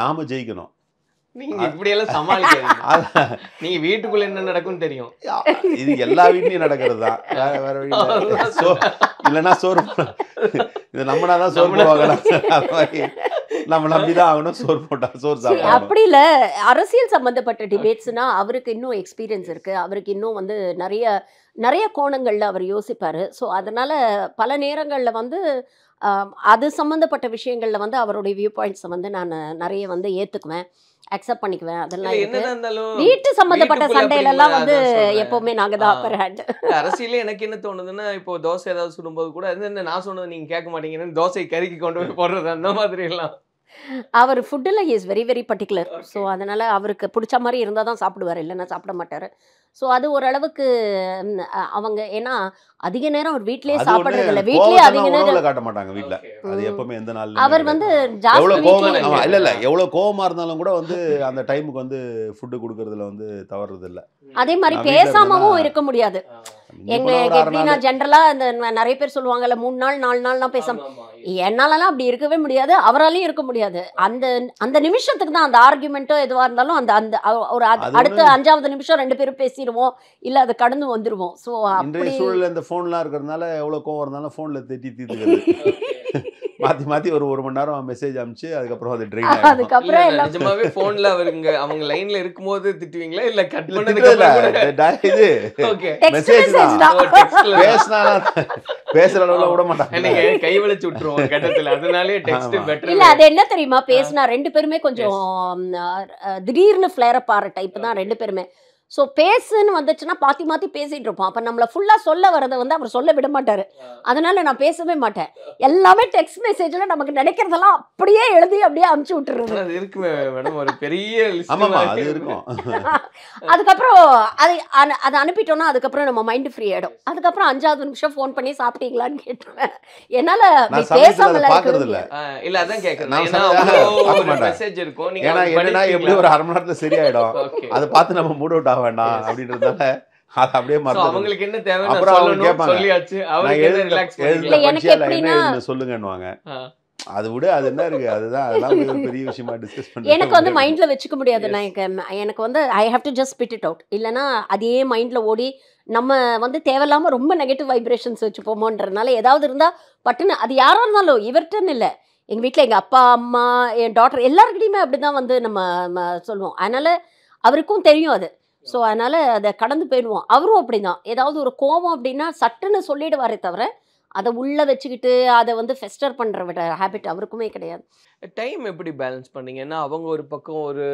நாம ஜெயிக்கணும். நீங்க இப்படி எல்லாம் சமாளிக்காதீங்க. நீங்க வீட்டுக்குள்ள என்ன நடக்கும்னு தெரியும். இது எல்லா வீட்லயும் நடக்கிறது தான், வேற வழி இல்லைன்னா சோறு இது நம்மனாதான் சோறு போவாங்க, நம்ம நம்பிதான் ஆகணும். சோறு போட்டா சோறு சாப்பிடணும். அப்படி இல்ல, அரசியல் சம்பந்தப்பட்ட டிபேட்ஸ்னா அவருக்கு இன்னும் எக்ஸ்பீரியன்ஸ் இருக்கு, அவருக்கு இன்னும் வந்து நிறைய கோணங்கள்ல அவர் யோசிப்பாரு. ஸோ அதனால பல நேரங்கள்ல வந்து அது சம்மந்தப்பட்ட விஷயங்கள்ல வந்து அவருடைய வியூ பாயிண்ட்ஸை வந்து நான் நிறைய வந்து ஏத்துக்குவேன், அக்செப்ட் பண்ணிக்குவேன். அதெல்லாம் வீட்டு சம்பந்தப்பட்ட சண்டையில எல்லாம் வந்து எப்பவுமே நாங்க தான் அப்பர் ஹேண்ட். அரசியல எனக்கு என்ன தோணுதுன்னா, இப்போ தோசை ஏதாவது சுடும்போது கூட என்ன நான் சொன்னது நீங்க கேட்க மாட்டீங்கன்னு தோசை கறிக்கு கொண்டு போய் போடுறது அந்த மாதிரி எல்லாம் அவர் ஃபுட்டில் is very very particular. So அதனால் அவருக்கு பிடிச்ச மாதிரி இருந்தால் தான் சாப்பிடுவார், இல்லைன்னா சாப்பிட மாட்டார். ஸோ அது ஓரளவுக்கு அவங்க ஏன்னா அதிக நேரம் அவர் வீட்லயே சாப்பிட்றது இல்லை, வீட்லயே அதிக நேரம் காட்ட மாட்டாங்க வீட்டில். அது எப்பவுமே எந்த நாள் அவர் வந்து எவ்வளோ ஜாஸ்தி கோவம் இல்லை எவ்வளோ கோவமாக இருந்தாலும் கூட வந்து அந்த டைமுக்கு வந்து ஃபுட்டு கொடுக்கறதுல வந்து தவறுறது இல்லை. அதே மாதிரி பேசாமவும் இருக்க முடியாது. எங்களுக்கு எப்படின்னா ஜென்ரலா இந்த நிறைய பேர் சொல்லுவாங்கல்ல 3 நாள் 4 நாள்லாம் பேசாம, என்னாலலாம் அப்படி இருக்கவே முடியாது, அவராலையும் இருக்க முடியாது. அந்த அந்த நிமிஷத்துக்கு தான் அந்த ஆர்குமெண்ட்டோ எதுவா இருந்தாலும் அந்த அந்த ஒரு அடுத்த 5வது நிமிஷம் 2 பேரும் பேசிடுவோம், இல்ல அதை கடந்து வந்துருவோம். ஸோ இன்றைய சூழலில் இந்த ஃபோன்லாம் இருக்கிறதுனால எவ்வளோ கோவம் இருந்தாலும் ஃபோனில் திட்டி தீர்த்துக்கிறது. மாற்றி மாற்றி ஒரு 1 மணி நேரம் மெசேஜ் அனுப்பிச்சு அதுக்கப்புறம் அது ட்ரெயின் ஆகும். அதுக்கப்புறம் எல்லாம் நிஜமாவே போன்ல அவங்க லைன்ல இருக்கும்போது திட்டுவீங்களா இல்ல கட் இது ஓகே டெக்ஸ்ட் மெசேஜ் மெசேஜ் தான் தான். பேசினா பேசுற அளவுல விட மாட்டாங்க. நீங்க கை வளைச்சு விட்டுருவோம் கட்டத்துல, அதனாலே டெக்ஸ்ட் ஆமா. பெட்டர். இல்ல அது என்ன தெரியுமா, பேசினா 2 பேருமே கொஞ்சம் திடீர்னு ஃபிளேர் அப் ஆகிற டைப் தான் 2 பேருமே. ஸோ பேசுன்னு வந்துச்சுன்னா மாற்றி மாற்றி பேசிகிட்டு இருப்போம். அப்போ நம்மளை ஃபுல்லாக சொல்ல வரதை வந்து அவர் சொல்ல விட மாட்டார். அதனால நான் பேசவே மாட்டேன். எல்லாமே டெக்ஸ்ட் மெசேஜில் நமக்கு நினைக்கிறதெல்லாம் அப்படியே எழுதி அப்படியே அனுப்பிச்சு விட்டுருது. அது இருக்குமே மேடம், ஒரு பெரிய லிஸ்ட். ஆமாமா அது இருக்கும். அதுக்கப்புறம் அதை அனுப்பிட்டோம்னா அதுக்கப்புறம் நம்ம மைண்டு ஃப்ரீ ஆகிடும். அதுக்கப்புறம் 5வது நிமிஷம் ஃபோன் பண்ணி சாப்பிட்டீங்களான்னு கேட்டுருவேன். என்னால் பேசாமல் பார்க்கறது இல்லை. இல்ல அதான் கேட்கறேன். நான் ஏன்னா பார்க்க அவ்வளோ மாட்டேன். மெசேஜ் இருக்கும். ஏன்னா என்னன்னா எப்படி ஒரு 1/2 மணி நேரத்துல சரியாயிடும். Okay. அதை பார்த்து நம்ம மூட் அவுட் ஆக வேண்டாம் அப்படின்றதால அதை அப்படியே So, மறந்து அவங்களுக்கு என்ன தேவைன்னு அப்புறம் அவங்க சொல்லணும், கேட்பாங்க. சொல்லியாச்சு. நான் அவருக்கு என்ன ரிலாக்ஸ் இல்ல, பண்ணிக்கலாம். எனக்கு எழுதுன எப்படின்னா- என்ன எழுதுன சொல்லுங்கன்னுவாங்க. அது விட அது என்ன இருக்கு, அதுதான் அதெல்லாம் ஒரு பெரிய விஷயமா டிஸ்கஸ் பண்ணி எனக்கு வந்து மைண்ட்ல வச்சுக்க முடியாது. நான் எனக்கு வந்து I have to just spit it out. இல்லைன்னா அதே மைண்ட்ல ஓடி நம்ம வந்து தேவையில்லாம ரொம்ப நெகட்டிவ் வைப்ரேஷன்ஸ் வச்சுப்போமோன்றதுனால ஏதாவது இருந்தால் பட்டுன்னு அது யாராக இருந்தாலும் இவர்கிட்டன்னு இல்லை, எங்கள் வீட்டில் எங்கள் அப்பா அம்மா என் டாக்டர் எல்லாருக்கிட்டையுமே அப்படி தான் வந்து நம்ம சொல்லுவோம். அதனால் அவருக்கும் தெரியும் அது. ஸோ அதனால் அதை கடந்து போயிடுவோம். அவரும் அப்படி தான். ஏதாவது ஒரு கோபம் அப்படின்னா சட்டுன்னு சொல்லிடுவாரே தவிர அதை உள்ளே வச்சுக்கிட்டு அதை வந்து ஃபெஸ்டர் பண்ணுற விட ஹேபிட் அவருக்குமே கிடையாது. டைம் எப்படி பேலன்ஸ் பண்ணீங்க? ஏன்னா அவங்க ஒரு பக்கம் ஒரு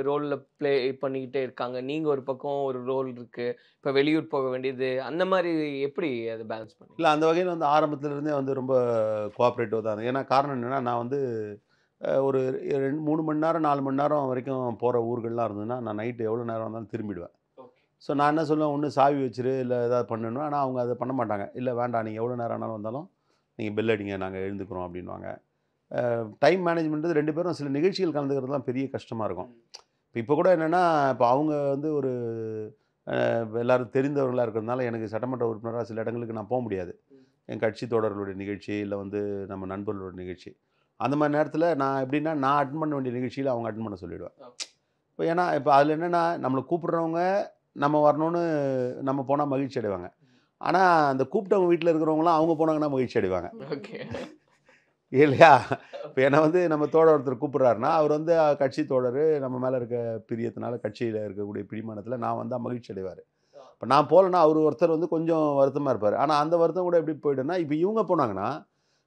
ரோல்ல ப்ளே பண்ணிக்கிட்டே இருக்காங்க, நீங்க ஒரு பக்கம் ஒரு ரோல் இருக்கு, இப்போ வெளியூர் போக வேண்டியது, அந்த மாதிரி எப்படி அதை பேலன்ஸ் பண்ணீங்க? இல்லை அந்த வகையில் வந்து ஆரம்பத்துலேருந்தே வந்து ரொம்ப கோஆப்ரேட்டிவ் தான். ஏன்னா காரணம் என்னென்னா நான் வந்து ஒரு 3 மணி நேரம் 4 மணி நேரம் வரைக்கும் போகிற ஊர்கள்லாம் இருந்ததுன்னா நான் நைட்டு எவ்வளோ நேரம் இருந்தாலும் திரும்பிடுவேன். ஸோ நான் என்ன சொல்லுவேன், ஒன்று சாவி வச்சிரு இல்லை ஏதாவது பண்ணணும். ஆனால் அவங்க அதை பண்ண மாட்டாங்க. இல்லை வேண்டாம், நீங்கள் எவ்வளோ நேரம் ஆனாலும் வந்தாலும் நீங்கள் பெல் அடிங்க, நாங்கள் எழுந்துக்கிறோம் அப்படின்வாங்க. டைம் மேனேஜ்மெண்ட்டு 2 பேரும் சில நிகழ்ச்சிகள் கலந்துக்கிறதுலாம் பெரிய கஷ்டமாக இருக்கும். இப்போ கூட என்னென்னா, இப்போ அவங்க வந்து ஒரு எல்லோரும் தெரிந்தவர்களாக இருக்கிறதுனால எனக்கு சட்டமன்ற உறுப்பினராக சில இடங்களுக்கு நான் போக முடியாது. என் கட்சி தோழர்களுடைய நிகழ்ச்சி இல்லை வந்து நம்ம நண்பர்களோட நிகழ்ச்சி, அந்த மாதிரி நேரத்தில் நான் எப்படின்னா நான் அட்டன் பண்ண வேண்டிய நிகழ்ச்சியில் அவங்க அட்டன் பண்ண சொல்லிவிடுவேன். இப்போ ஏன்னா இப்போ அதில் என்னென்னா நம்மளை கூப்பிட்றவங்க நம்ம வரணும்னு நம்ம போனால் மகிழ்ச்சி அடைவாங்க. ஆனால் அந்த கூப்பிட்டவங்க வீட்டில் இருக்கிறவங்களாம் அவங்க போனாங்கன்னா மகிழ்ச்சி அடைவாங்க. ஓகே இல்லையா? இப்போ என்னை வந்து நம்ம தோழர் ஒருத்தர் கூப்பிட்றாருன்னா அவர் வந்து கட்சி தோழர் நம்ம மேலே இருக்க பிரியத்தினால கட்சியில் இருக்கக்கூடிய பிடிமானத்தில் நான் வந்தால் மகிழ்ச்சி அடைவார். இப்போ நான் போகலன்னா அவர் ஒருத்தர் வந்து கொஞ்சம் வருத்தமாக இருப்பார். ஆனால் அந்த வருத்தம் கூட எப்படி போய்டுன்னா, இப்போ இவங்க போனாங்கன்னா,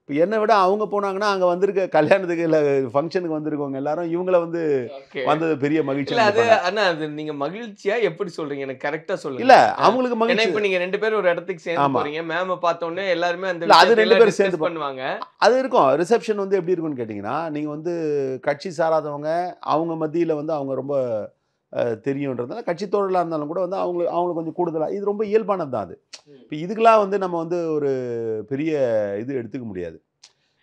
இப்போ என்னை விட அவங்க போனாங்கன்னா அங்கே வந்திருக்க கல்யாணத்துக்கு இல்லை ஃபங்க்ஷனுக்கு வந்திருக்கவங்க எல்லாரும் இவங்கள வந்து வந்தது பெரிய மகிழ்ச்சி. இல்ல அது ஆனா அது நீங்க மகிழ்ச்சியா எப்படி சொல்றீங்க, எனக்கு கரெக்டா சொல்லுங்க. இல்ல அவங்களுக்கு மகிழ்ச்சி. இப்போ நீங்க 2 பேரும் ஒரு இடத்துக்கு சேர்ந்து போறீங்க, மேம பார்த்த உடனே எல்லாரும் அந்த அது 2 பேரும் சேர்ந்து பண்ணுவாங்க. அது இருக்கும். ரிசப்ஷன் வந்து எப்படி இருக்கும்னு கேட்டிங்கன்னா, நீங்க வந்து கட்சி சாராதவங்க அவங்க மத்தியில் வந்து அவங்க ரொம்ப தெரியுன்றதுனால கட்சி தோழலாக இருந்தாலும் கூட வந்து அவங்களுக்கு கொஞ்சம் கூடுதலாக இது ரொம்ப இயல்பானது தான். அது இப்போ இதுக்கெல்லாம் வந்து நம்ம வந்து ஒரு பெரிய இது எடுத்துக்க முடியாது.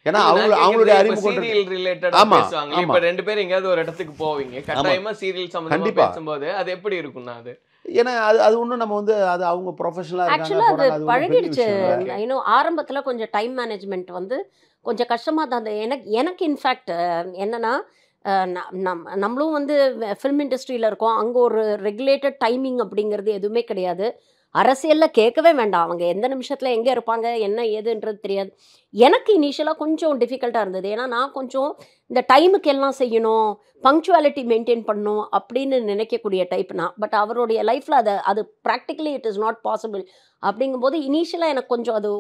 ஏன்னா அவங்களுடைய அறிமுகம் சீரியல் ரிலேட்டடா பேசுவாங்க. இப்போ 2 பேரும் எங்கயாவது ஒரு இடத்துக்கு போவீங்க, கட்டாயமா சீரியல் சம்பந்தமா பேசும்போது அது எப்படி இருக்கும்னா அது ஏன்னா அது ஒன்றும் நம்ம வந்து அது அவங்க ப்ரொஃபஷனலாக ஆக்சுவலாக அது பழகிடுச்சு. இன்னும் ஆரம்பத்தில் கொஞ்சம் டைம் மேனேஜ்மெண்ட் வந்து கொஞ்சம் கஷ்டமாக தான். அந்த எனக்கு இன்ஃபேக்ட் என்னென்னா, நம்மளும் வந்து ஃபிலிம் இண்டஸ்ட்ரியில் இருக்கோம். அங்கே ஒரு ரெகுலேட்டட் டைமிங் அப்படிங்கிறது எதுவுமே கிடையாது. அரசியலில் கேட்கவே வேண்டாம், அவங்க எந்த நிமிஷத்தில் எங்கே இருப்பாங்க என்ன ஏதுன்றது தெரியாது. எனக்கு இனிஷியலாக கொஞ்சம் டிஃபிகல்ட்டாக இருந்தது. ஏன்னா நான் கொஞ்சம் இந்த டைமுக்கு எல்லாம் செய்யணும், பங்க்சுவாலிட்டி மெயின்டைன் பண்ணணும் அப்படின்னு நினைக்கக்கூடிய டைப் நான். பட் அவருடைய லைஃப்பில் அது practically it is not possible. அப்படிங்கும்போது இனிஷியலாக எனக்கு கொஞ்சம் அது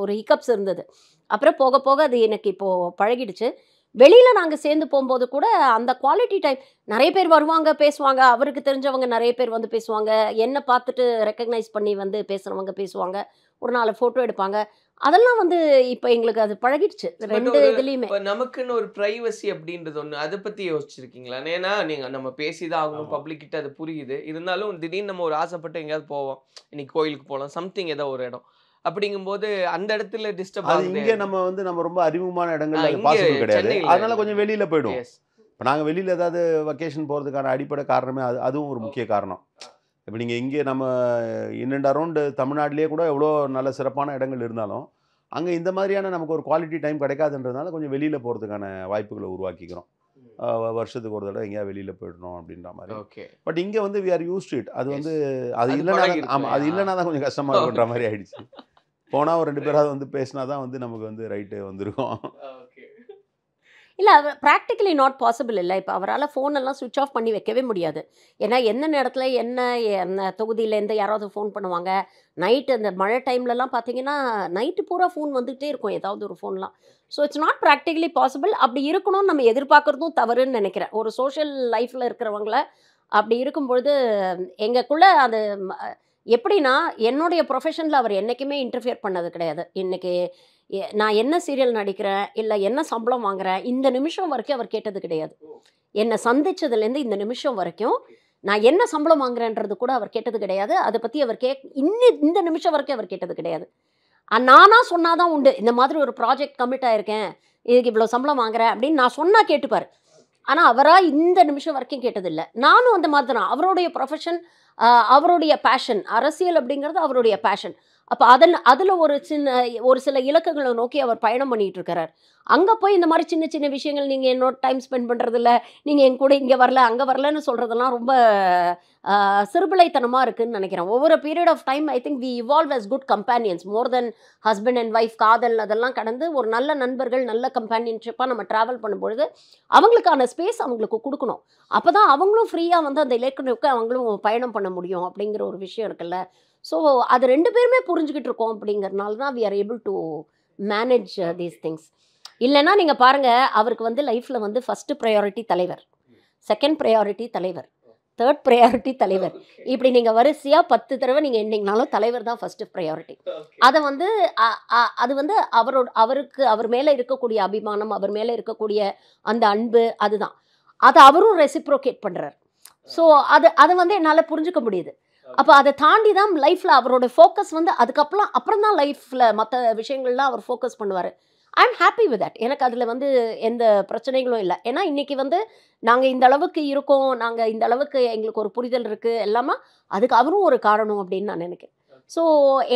ஒரு ஹிக்கப்ஸ் இருந்தது. அப்புறம் போக போக அது எனக்கு இப்போது பழகிடுச்சு. வெளியில் நாங்கள் சேர்ந்து போகும்போது கூட அந்த குவாலிட்டி டைம் நிறைய பேர் வருவாங்க பேசுவாங்க, அவருக்கு தெரிஞ்சவங்க நிறைய பேர் வந்து பேசுவாங்க, என்னை பார்த்துட்டு ரெக்கக்னைஸ் பண்ணி வந்து பேசுகிறவங்க பேசுவாங்க. ஒரு 4 ஃபோட்டோ எடுப்பாங்க. அதெல்லாம் வந்து இப்போ எங்களுக்கு அது பழகிடுச்சு பட் 2 ஒரு இதுலேயுமே. இப்ப நமக்குன்னு ஒரு பிரைவசி அப்படின்றது ஒண்ணு அதை பத்தி யோசிச்சிருக்கீங்களா? ஏன்னா நீங்க நம்ம பேசிதான் ஆகணும், ஆமா. பப்ளிக் கிட்ட அது புரியுது. இருந்தாலும் திடீர்னு நம்ம ஒரு ஆசைப்பட்டு எங்கேயாவது போவோம், இன்னைக்கு கோயிலுக்கு போகலாம், சம்திங் ஏதோ ஒரு இடம் அப்படிங்கும்போது அந்த இடத்துல டிஸ்டர்ப் அது ஆகுது. இங்கே நம்ம ரொம்ப அறிமுகமான இடங்கள்ல அது இங்க பாசிபிள் கிடையாது. சென்னையில அதனால கொஞ்சம் வெளியில போயிடும். எஸ். இப்போ நாங்கள் வெளியில் ஏதாவது வெக்கேஷன் போகிறதுக்கான அடிப்படை காரணமே அதுவும் ஒரு முக்கிய காரணம். இப்போ நீங்கள் இங்கே நம்ம இன் அண்ட் அரௌண்டு தமிழ்நாட்டிலேயே கூட எவ்வளோ நல்ல சிறப்பான இடங்கள் இருந்தாலும் அங்கே இந்த மாதிரியான நமக்கு ஒரு குவாலிட்டி டைம் கிடைக்காதுன்றதுனால கொஞ்சம் வெளியில் போகிறதுக்கான வாய்ப்புகளை உருவாக்கிக்கிறோம். வருஷத்துக்கு ஒரு தடவை எங்கேயா வெளியில் போயிடணும் அப்படின்ற மாதிரி. ஓகே. பட் இங்கே வந்து வி ஆர் யூஸ்ட் இட். அது வந்து அது அது இல்லைனா பழகிருக்கும் ஆமாம், அது இல்லையா? இல்லைனா தான் கொஞ்சம் கஷ்டமாக இருக்குன்ற மாதிரி ஆயிடுச்சு. போனால் ஒரு 2 பேராவது வந்து பேசினா தான் வந்து நமக்கு வந்து ரைட்டு வந்திருக்கும். ஓகே. இல்லை, அவர் ப்ராக்டிக்கலி நாட் பாசிபிள் இல்லை. இப்போ அவரால் ஃபோனெல்லாம் சுவிட்ச் ஆஃப் பண்ணி வைக்கவே முடியாது. ஏன்னா எந்த நேரத்தில் என்ன தொகுதியிலேருந்து யாராவது ஃபோன் பண்ணுவாங்க. நைட்டு அந்த மழை டைம்லலாம் பார்த்தீங்கன்னா நைட்டு பூரா ஃபோன் வந்துகிட்டே இருக்கும், ஏதாவது ஒரு ஃபோன்லாம். So it's not practically possible. அப்படி இருக்கணும்னு நம்ம எதிர்பார்க்குறதும் தவறுன்னு நினைக்கிறேன். ஒரு சோஷியல் லைஃப்பில் இருக்கிறவங்கள அப்படி இருக்கும்பொழுது எங்களுக்குள்ளே அது எப்படின்னா என்னுடைய ப்ரொஃபஷனில் அவர் என்றைக்குமே இன்டர்ஃபியர் பண்ணது கிடையாது. இன்றைக்கி நான் என்ன சீரியல் நடிக்கிறேன் இல்லை என்ன சம்பளம் வாங்குறேன் இந்த நிமிஷம் வரைக்கும் அவர் கேட்டது கிடையாது. என்னை சந்திச்சதுலேருந்து இந்த நிமிஷம் வரைக்கும் நான் என்ன சம்பளம் வாங்குறேன்றது கூட அவர் கேட்டது கிடையாது. அதை பற்றி அவர் இந்த நிமிஷம் வரைக்கும் அவர் கேட்டது கிடையாது. நானாக சொன்னாதான் உண்டு, இந்த மாதிரி ஒரு ப்ராஜெக்ட் கமிட் ஆகிருக்கேன், இதுக்கு இவ்வளோ சம்பளம் வாங்குறேன் அப்படின்னு நான் சொன்னால் கேட்டுப்பார். ஆனால் அவராக இந்த நிமிஷம் வரைக்கும் கேட்டதில்லை. நானும் அந்த மாதிரி தான். அவருடைய ப்ரொஃபஷன், அவருடைய பேஷன், அரசியல் அப்படிங்கிறது அவருடைய பேஷன். அப்போ அதில் ஒரு சில இலக்குகளை நோக்கி அவர் பயணம் பண்ணிகிட்டு இருக்கிறார். அங்கே போய் இந்த மாதிரி சின்ன சின்ன விஷயங்கள் நீங்கள் என்னோட டைம் ஸ்பெண்ட் பண்ணுறதில்ல, நீங்கள் என் கூட இங்கே வரல அங்கே வரலன்னு சொல்கிறதெல்லாம் ரொம்ப சிறுபிளைத்தனமாக இருக்குதுன்னு நினைக்கிறேன். ஒவ்வொரு period of time I think we evolve as good companions more than husband and wife. காதல் அதெல்லாம் கடந்து ஒரு நல்ல நண்பர்கள், நல்ல கம்பேனியன்ஷிப்பாக நம்ம ட்ராவல் பண்ணும்பொழுது அவங்களுக்கான ஸ்பேஸ் அவங்களுக்கு கொடுக்கணும். அப்போ தான் அவங்களும் ஃப்ரீயாக வந்து அந்த இலக்குனுக்கு அவங்களும் பயணம் பண்ண முடியும் அப்படிங்கிற ஒரு விஷயம் இருக்குல்ல. ஸோ அது 2 பேருமே புரிஞ்சுக்கிட்டு இருக்கோம். அப்படிங்கிறதுனால தான் we are able to manage these things. இல்லைன்னா நீங்கள் பாருங்கள், அவருக்கு வந்து லைஃப்பில் வந்து ஃபஸ்ட்டு ப்ரையாரிட்டி தலைவர், செகண்ட் ப்ரையாரிட்டி தலைவர், தேர்ட் ப்ரையாரிட்டி தலைவர். இப்படி நீங்கள் வரிசையாக 10 தடவை நீங்கள் என்னைக்குனாலும் தலைவர் தான் ஃபஸ்ட்டு ப்ரையாரிட்டி. அதை வந்து அது வந்து அவருக்கு அவர் மேலே இருக்கக்கூடிய அபிமானம், அவர் மேலே இருக்கக்கூடிய அந்த அன்பு, அதுதான். அதை அவரும் ரெசிப்ரோகேட் பண்ணுறார். ஸோ அதை வந்து என்னால் புரிஞ்சுக்க முடியுது. அப்போ அதை தாண்டி தான் லைஃப்பில் அவரோட ஃபோக்கஸ் வந்து அப்புறம் தான் லைஃப்பில் மற்ற விஷயங்கள்லாம் அவர் ஃபோக்கஸ் பண்ணுவார். I am happy with that. எனக்கு அதில் வந்து எந்த பிரச்சனைகளும் இல்லை. ஏன்னா இன்றைக்கி வந்து நாங்கள் இந்த அளவுக்கு இருக்கோம், நாங்கள் இந்த அளவுக்கு எங்களுக்கு ஒரு புரிதல் இருக்குது எல்லாமே, அதுக்கு அவரும் ஒரு காரணம் அப்படின்னு நான் நினைக்கிறேன். ஸோ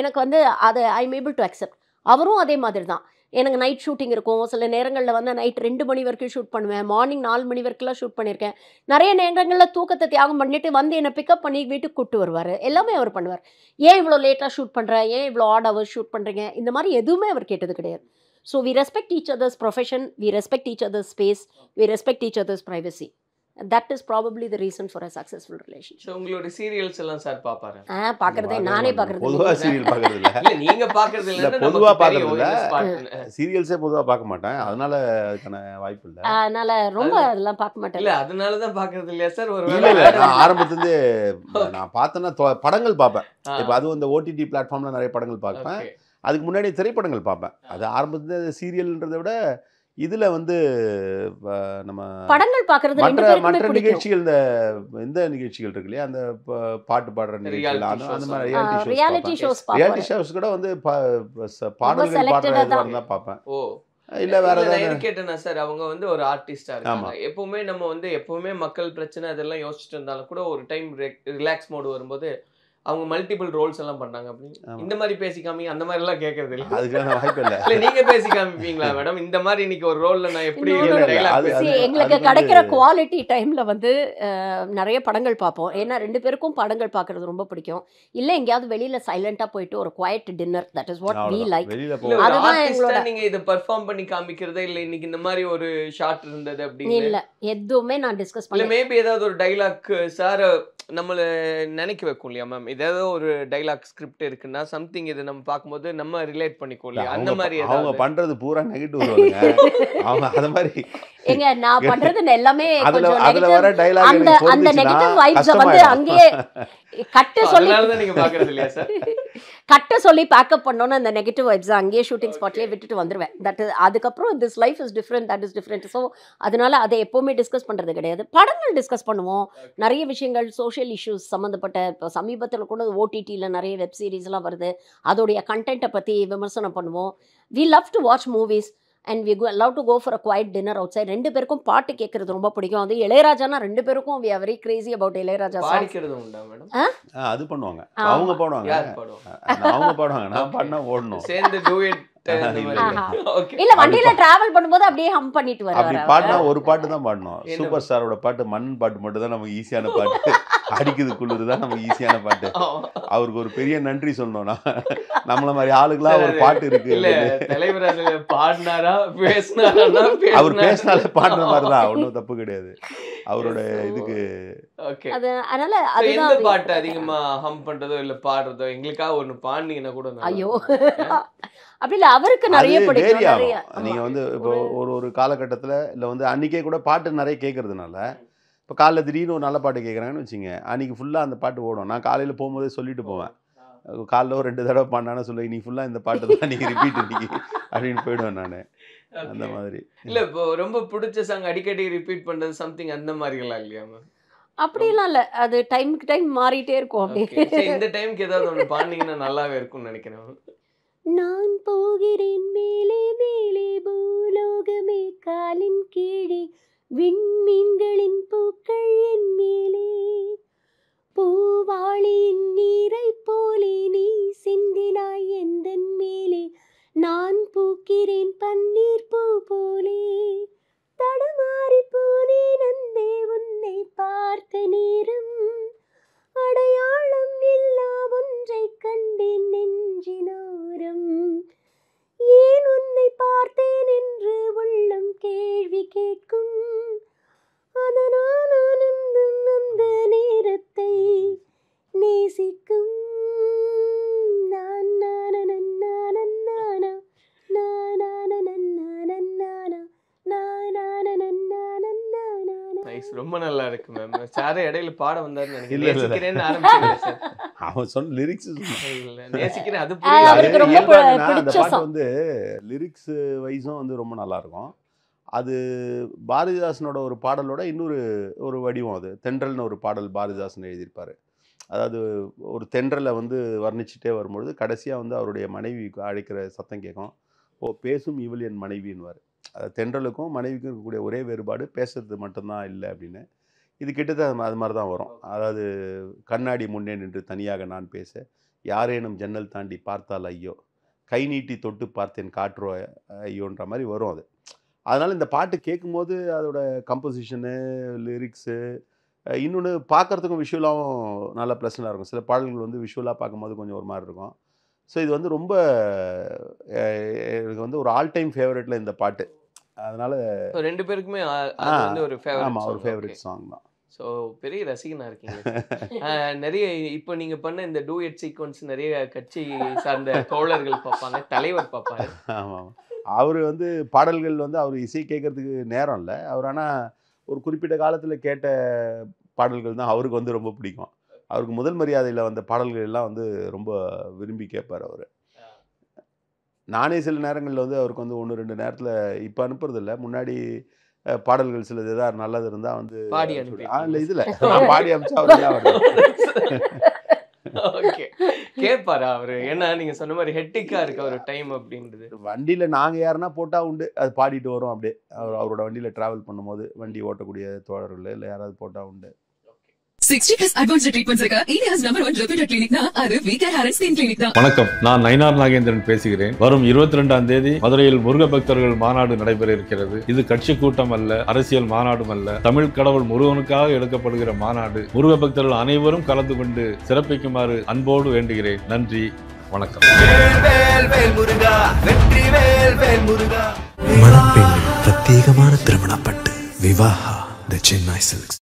எனக்கு வந்து அதை I am able to accept. அவரும் அதே மாதிரி தான். எனக்கு நைட் ஷூட்டிங் இருக்கும், சில நேரங்களில் வந்து நைட் 2 மணி வரைக்கும் ஷூட் பண்ணுவேன், மார்னிங் 4 மணி வரைக்கும்லாம் ஷூட் பண்ணியிருக்கேன். நிறைய நேரங்களில் தூக்கத்தை தியாகம் பண்ணிவிட்டு வந்து என்னை பிக்கப் பண்ணி வீட்டுக்கு கூப்பிட்டு வருவார். எல்லாமே அவர் பண்ணுவார். ஏன் இவ்வளோ லேட்டாக ஷூட் பண்ணுறேன், ஏன் இவ்வளோ ஆட் ஹவர்ஸ் ஷூட் பண்ணுறீங்க, இந்த மாதிரி எதுவுமே அவர் கேட்டது கிடையாது. So we respect each other's profession, we respect each other's space, we respect each other's privacy. That is probably the reason for a successful relationship. So உங்களோட சீரியல்ஸ் எல்லாம் சார் பாப்பாரு? பார்க்கறதே நானே பார்க்கறது பொதுவா சீரியல் பார்க்கறது இல்ல. இல்ல நீங்க பார்க்கறது இல்ல, பொதுவா பார்க்கறது இல்ல. சீரியல்ஸே பொதுவா பார்க்க மாட்டேன். அதனால அதுக்கான வாய்ப்பு இல்ல. அதனால ரொம்ப அதெல்லாம் பார்க்க மாட்டேன். இல்ல அதனால தான் பார்க்கறது இல்லையா சார்? ஒரு இல்ல இல்ல, நான் ஆரம்பத்துல இருந்தே நான் பார்த்தேன்னா படங்கள் பார்ப்பேன். இப்போ அதுவும் இந்த ஓடிடி பிளாட்ஃபார்ம்ல நிறைய படங்கள் பார்ப்பேன். அதுக்கு முன்னாடி திரைப்படங்கள் பார்ப்பேன். அது ஆரம்பத்துல சீரியல்ன்றதை விட இதுல வந்து நம்ம படங்கள் பார்க்கறது மற்ற நிகழ்ச்சிகள், இந்த நிகழ்ச்சிகள் இருக்கு இல்லையா, அந்த பாட்டு பாடுற நிகழ்ச்சிகள், அந்த மாதிரி ரியாலிட்டி ஷோஸ் கூட வந்து பாடல்கள் பாடுறது தான் பார்ப்பேன். ஓ இல்ல வேற ஏதாவது கேட்டேன்னா சார், அவங்க வந்து ஒரு ஆர்டிஸ்டா இருக்காங்க. எப்பவுமே நம்ம வந்து எப்பவுமே மக்கள் பிரச்சனை அதெல்லாம் யோசிச்சுட்டு இருந்தாலும் கூட ஒரு டைம் ரிலாக்ஸ் மோடு வரும்போது அவங்க மல்டிபிள் ரோல்ஸ் எல்லாம் பண்ணாங்க. அப்படின்னு இந்த மாதிரி பேசி காமி அந்த மாதிரி எல்லாம் கேட்கறது இல்லை. அதுக்கான வாய்ப்பு இல்லை. இல்ல நீங்க பேசி காமிப்பீங்களா மேடம்? இந்த மாதிரி இன்னைக்கு ஒரு ரோல்ல நான் எப்படி எங்களுக்கு கிடைக்கிற குவாலிட்டி டைம்ல வந்து நிறைய படங்கள் பார்ப்போம். ஏன்னா 2 பேருக்கும் படங்கள் பார்க்கறது ரொம்ப பிடிக்கும். இல்ல எங்கேயாவது வெளியில சைலண்டா போயிட்டு ஒரு quiet dinner, that is what we like. அதுதான் எங்களோட. நீங்க இத பெர்ஃபார்ம் பண்ணி காமிக்கிறதே இல்ல இன்னைக்கு இந்த மாதிரி ஒரு ஷாட் இருந்தது அப்படின்னு இல்ல எதுவுமே நான் டிஸ்கஸ் பண்ணல. மேபி ஏதாவது ஒரு டைலாக் சார் நம்மள நினைக்க வைக்கும் இல்லையா மேம்? ஏதாவது ஒரு டைலாக் ஸ்கிரிப்ட் இருக்குன்னா சம்திங் இது நம்ம பார்க்கும்போது நம்ம ரிலேட் பண்ணிக்கோ இல்லையா? அந்த மாதிரி அவங்க பண்றது பூரா நெகட்டிவ் ரோலுங்க. அவங்க அந்த மாதிரி எங்க நான் பண்றது எல்லாமே அதுல கொஞ்சம் அதுல வர negative. டைலாக் அந்த எனக்கு அந்த பொறுத்துச்சுன்னா நெகட்டிவ் வைப்ஸ் வந்து கஷ்டமாயிடும். அங்கேயே கட்ட சொல்லி அதனாலதான் நீங்க பாக்குறது இல்லையா சார்? கட்ட சொல்லி பேக்கப் பண்ணோன்னு அந்த நெகட்டிவ் வைப்ஸ் அங்கேயே ஷூட்டிங் ஸ்பாட்லேயே விட்டுட்டு வந்துடுவேன். தட் அதுக்கப்புறம் this life is different, that is different. So அதனால அதை எப்போவுமே டிஸ்கஸ் பண்ணுறது கிடையாது. படங்கள் டிஸ்கஸ் பண்ணுவோம், நிறைய விஷயங்கள் சோஷியல் இஷ்யூஸ் சம்மந்தப்பட்ட. இப்போ சமீபத்தில் கூட ஓடிடியில் நிறைய வெப் சீரிஸ்லாம் வருது, அதோடைய கண்டென்ட்டை பற்றி விமர்சனம் பண்ணுவோம். We love to watch movies and we love to go for a quiet dinner outside. 2 பேருக்கும் பாட்டு கேட்கறது ரொம்ப பிடிக்கும். அது இளையராஜானா 2 பேருக்கும் we are very crazy about Ilaiyaraaja songs. பாடிக்கிறது உண்டா மேடம்? அது பண்ணுவாங்க, அவங்க பாடுவாங்க, யார் பாடுவாங்க? அவங்க பாடுவாங்க, நான் பாடினா ஓடணும். சேர்ந்து டூயட் ஓகே. இல்ல வண்டியில டிராவல் பண்ணும்போது அப்படியே ஹம் பண்ணிட்டு அப்படி வருவாரு. பாடினா ஒரு பாட்டு தான் பாடணும். சூப்பர் ஸ்டாரோட பாட்டு மன்னன் பாட்டு மட்டும் தான் நமக்கு ஈஸியான பாட்டு. அடிக்குது குளிர் தான் நமக்கு ஈஸியான பாட்டு. அவருக்கு ஒரு பெரிய நன்றி சொல்லணும்னா, நம்மள மாதிரி ஆளுக்கெல்லாம் ஒரு பாட்டு இருக்கு. இல்ல தலைவர் அதுல பாடினாரா பேசினாரா? அவர் பேசினாலே பாடின மாதிரி தான், ஒன்றும் தப்பு கிடையாது அவரோட இதுக்கு. ஓகே. அது அதனால எந்த அதுதான் பாட்டு அதிகமா ஹம் பண்றதோ இல்ல பாடுறதோ எங்களுக்காக ஒண்ணு பாடினீங்கன்னா கூட நல்லா ஐயோ இருக்கும். அப்படி இல்ல, அவருக்கு நிறைய அது பிடிக்கும். vary நிறைய ஆகும். நீங்க வந்து இப்போ ஒரு காலகட்டத்தில் இல்லை வந்து அன்றைக்கே கூட பாட்டு நிறைய கேட்கறதுனால, இப்போ காலைல திடீர்னு ஒரு நல்ல பாட்டு கேட்குறாங்கன்னு வச்சுங்க, அன்றைக்கி ஃபுல்லாக அந்த பாட்டு ஓடும். நான் காலையில் போகும்போதே சொல்லிட்டு போவேன், காலைல ஒரு 2 தடவை பாடினான்னு சொல்லுவேன், இன்னைக்கு ஃபுல்லாக இந்த பாட்டு தான் நீங்கள் ரிப்பீட் இன்னைக்கு அப்படின்னு போயிடுவேன் நான். அந்த மாதிரி இல்ல இப்போ ரொம்ப பிடிச்ச சாங் அடிக்கடி ரிப்பீட் பண்றது சம்திங் அந்த மாதிரிலாம் இல்லையா மேம்? அப்படிலாம் இல்ல, அது டைமுக்கு டைம் மாறிட்டே இருக்கும் அப்படியே. இந்த டைம்க்கு ஏதாவது ஒன்று பாடினீங்கன்னா நல்லாவே இருக்கும்னு நினைக்கிறேன். நான் போகிறேன் மேலே மேலே பூலோகமே காலின் கீழே, விண்மீன்களின் பூக்கள் என் மேலே, பூவாளியின் நீரை போலே நீ சிந்தினாய் எந்தன் மேலே, நான் பூக்கிறேன் பன்னீர் பூ போலே, தடுமாறி போனேன் அன்பே உன்னை பார்த்த நேரம், அடையாளம் இல்லா ஒன்றை கண்டேன் நெஞ்சினோரம், ஏன் உன்னை பார்த்தேன் என்று உள்ளம் கேள்வி கேட்கும், அதனால் அந்த நேரத்தை நேசிக்கும். ரொம்ப நல்லா இருக்கு மேம். சார் இடையில பாட வந்தாருன்னு இல்ல, நினைக்கிறேன். இல்ல. நேசிக்கிறேன்னு ஆரம்பிச்சீங்க சார். அவன் சொன்ன லிரிக்ஸ் இல்ல, நேசிக்கிறேன் அது அவருக்கு ரொம்ப புரியுது. அந்த பிடிச்ச பாட்டு song. வந்து லிரிக்ஸ் வைஸும் வந்து ரொம்ப நல்லா இருக்கும். அது பாரதிதாசனோட ஒரு பாடலோட ஒரு வடிவம். அது தென்றல்னு ஒரு பாடல் பாரதிதாசன் எழுதியிருப்பார். அதாவது ஒரு தென்றலை வந்து வர்ணிச்சுட்டே வரும்பொழுது கடைசியாக வந்து அவருடைய மனைவி அழைக்கிற சத்தம் கேட்கும். ஓ பேசும் இவள் என் மனைவின்வார். அது தென்றலுக்கும் மனைவிக்கும் இருக்கக்கூடிய ஒரே வேறுபாடு பேசுறது மட்டும்தான் இல்லை அப்படின்னு. இது கிட்டத்தட்ட அது மாதிரி தான் வரும். அதாவது கண்ணாடி முன்னே நின்று தனியாக நான் பேச, யாரேனும் ஜன்னல் தாண்டி பார்த்தால் ஐயோ, கை நீட்டி தொட்டு பார்த்தேன் காற்றோ ஐயோன்ற மாதிரி வரும் அது. அதனால் இந்த பாட்டு கேட்கும்போது அதோட கம்போசிஷனு, லிரிக்ஸு, இன்னொன்று பார்க்குறதுக்கும் விஷுவலாகவும் நல்லா ப்ளசண்டாக இருக்கும். சில பாடல்கள் வந்து விஷுவலாக பார்க்கும்போது கொஞ்சம் ஒரு மாதிரி இருக்கும். ஸோ இது வந்து ரொம்ப எனக்கு வந்து ஒரு ஆல் டைம் ஃபேவரட்டில் இந்த பாட்டு. அதனால் 2 பேருக்குமே அது வந்து ஒரு ஃபேவரட். ஆமாம், ஒரு ஃபேவரட் சாங் தான். ஸோ பெரிய ரசிகனாக இருக்கீங்க. நிறைய இப்போ நீங்கள் பண்ண இந்த டூயட் சீக்வன்ஸ் நிறைய கட்சி சார்ந்த தோழர்கள் பார்ப்பாங்க, தலைவர் பார்ப்பாங்க. ஆமாம், அவர் வந்து பாடல்கள் வந்து அவர் இசை கேட்கறதுக்கு நேரம் இல்லை. அவர் ஆனால் ஒரு குறிப்பிட்ட காலத்தில் கேட்ட பாடல்கள் தான் அவருக்கு வந்து ரொம்ப பிடிக்கும். அவருக்கு முதல் மரியாதையில் வந்த பாடல்கள் எல்லாம் வந்து ரொம்ப விரும்பி கேட்பார் அவர். நானே சில நேரங்களில் வந்து அவருக்கு வந்து 1-2 நேரத்தில் இப்போ அனுப்புறதில்ல, முன்னாடி பாடல்கள் சிலது எதாவது நல்லது இருந்தால் வந்து பாடி இல்லை இதில் நான் பாடி அனுப்பிச்சா அவர் ஓகே கேட்பாரா அவரு? ஏன்னா நீங்க சொன்ன மாதிரி ஹெட்டிக்கா இருக்கு ஒரு டைம் அப்படின்றது. வண்டியில் நாங்கள் யாருன்னா போட்டால் உண்டு, அது பாடிட்டு வரோம் அப்படியே. அவரோட வண்டியில் ட்ராவல் பண்ணும்போது வண்டி ஓட்டக்கூடிய தோழர்கள் இல்லை யாராவது போட்டால் உண்டு. 60+ அட்வான்ஸ்ட் ட்ரீட்மெண்ட்ஸ் இருக்க இந்தியாஸ் நம்பர் 1 ரெப்யூட்டட் கிளினிக்னா அது விகேஆர் ஹாரன் ஸ்கின் கிளினிக் தான். வணக்கம், நான் நயினார் நாகேந்திரன் பேசுகிறேன். வரும் 22ஆம் தேதி மதுரையில் முருக பக்தர்கள் மாநாடு நடைபெற இருக்கிறது. இது கட்சி கூட்டம் அல்ல, அரசியல் மாநாடும் அல்ல. தமிழ் கடவுள் முருகனுக்காக எடுக்கப்படுகிற மாநாடு. முருக பக்தர்கள் அனைவரும் கலந்து கொண்டு சிறப்பிக்குமாறு அன்போடு வேண்டுகிறேன். நன்றி, வணக்கம். மணப்பெண்ணின் பிரத்யேகமான திருமணப்பட்டு விவாஹா தி சென்னை சில்க்ஸ்.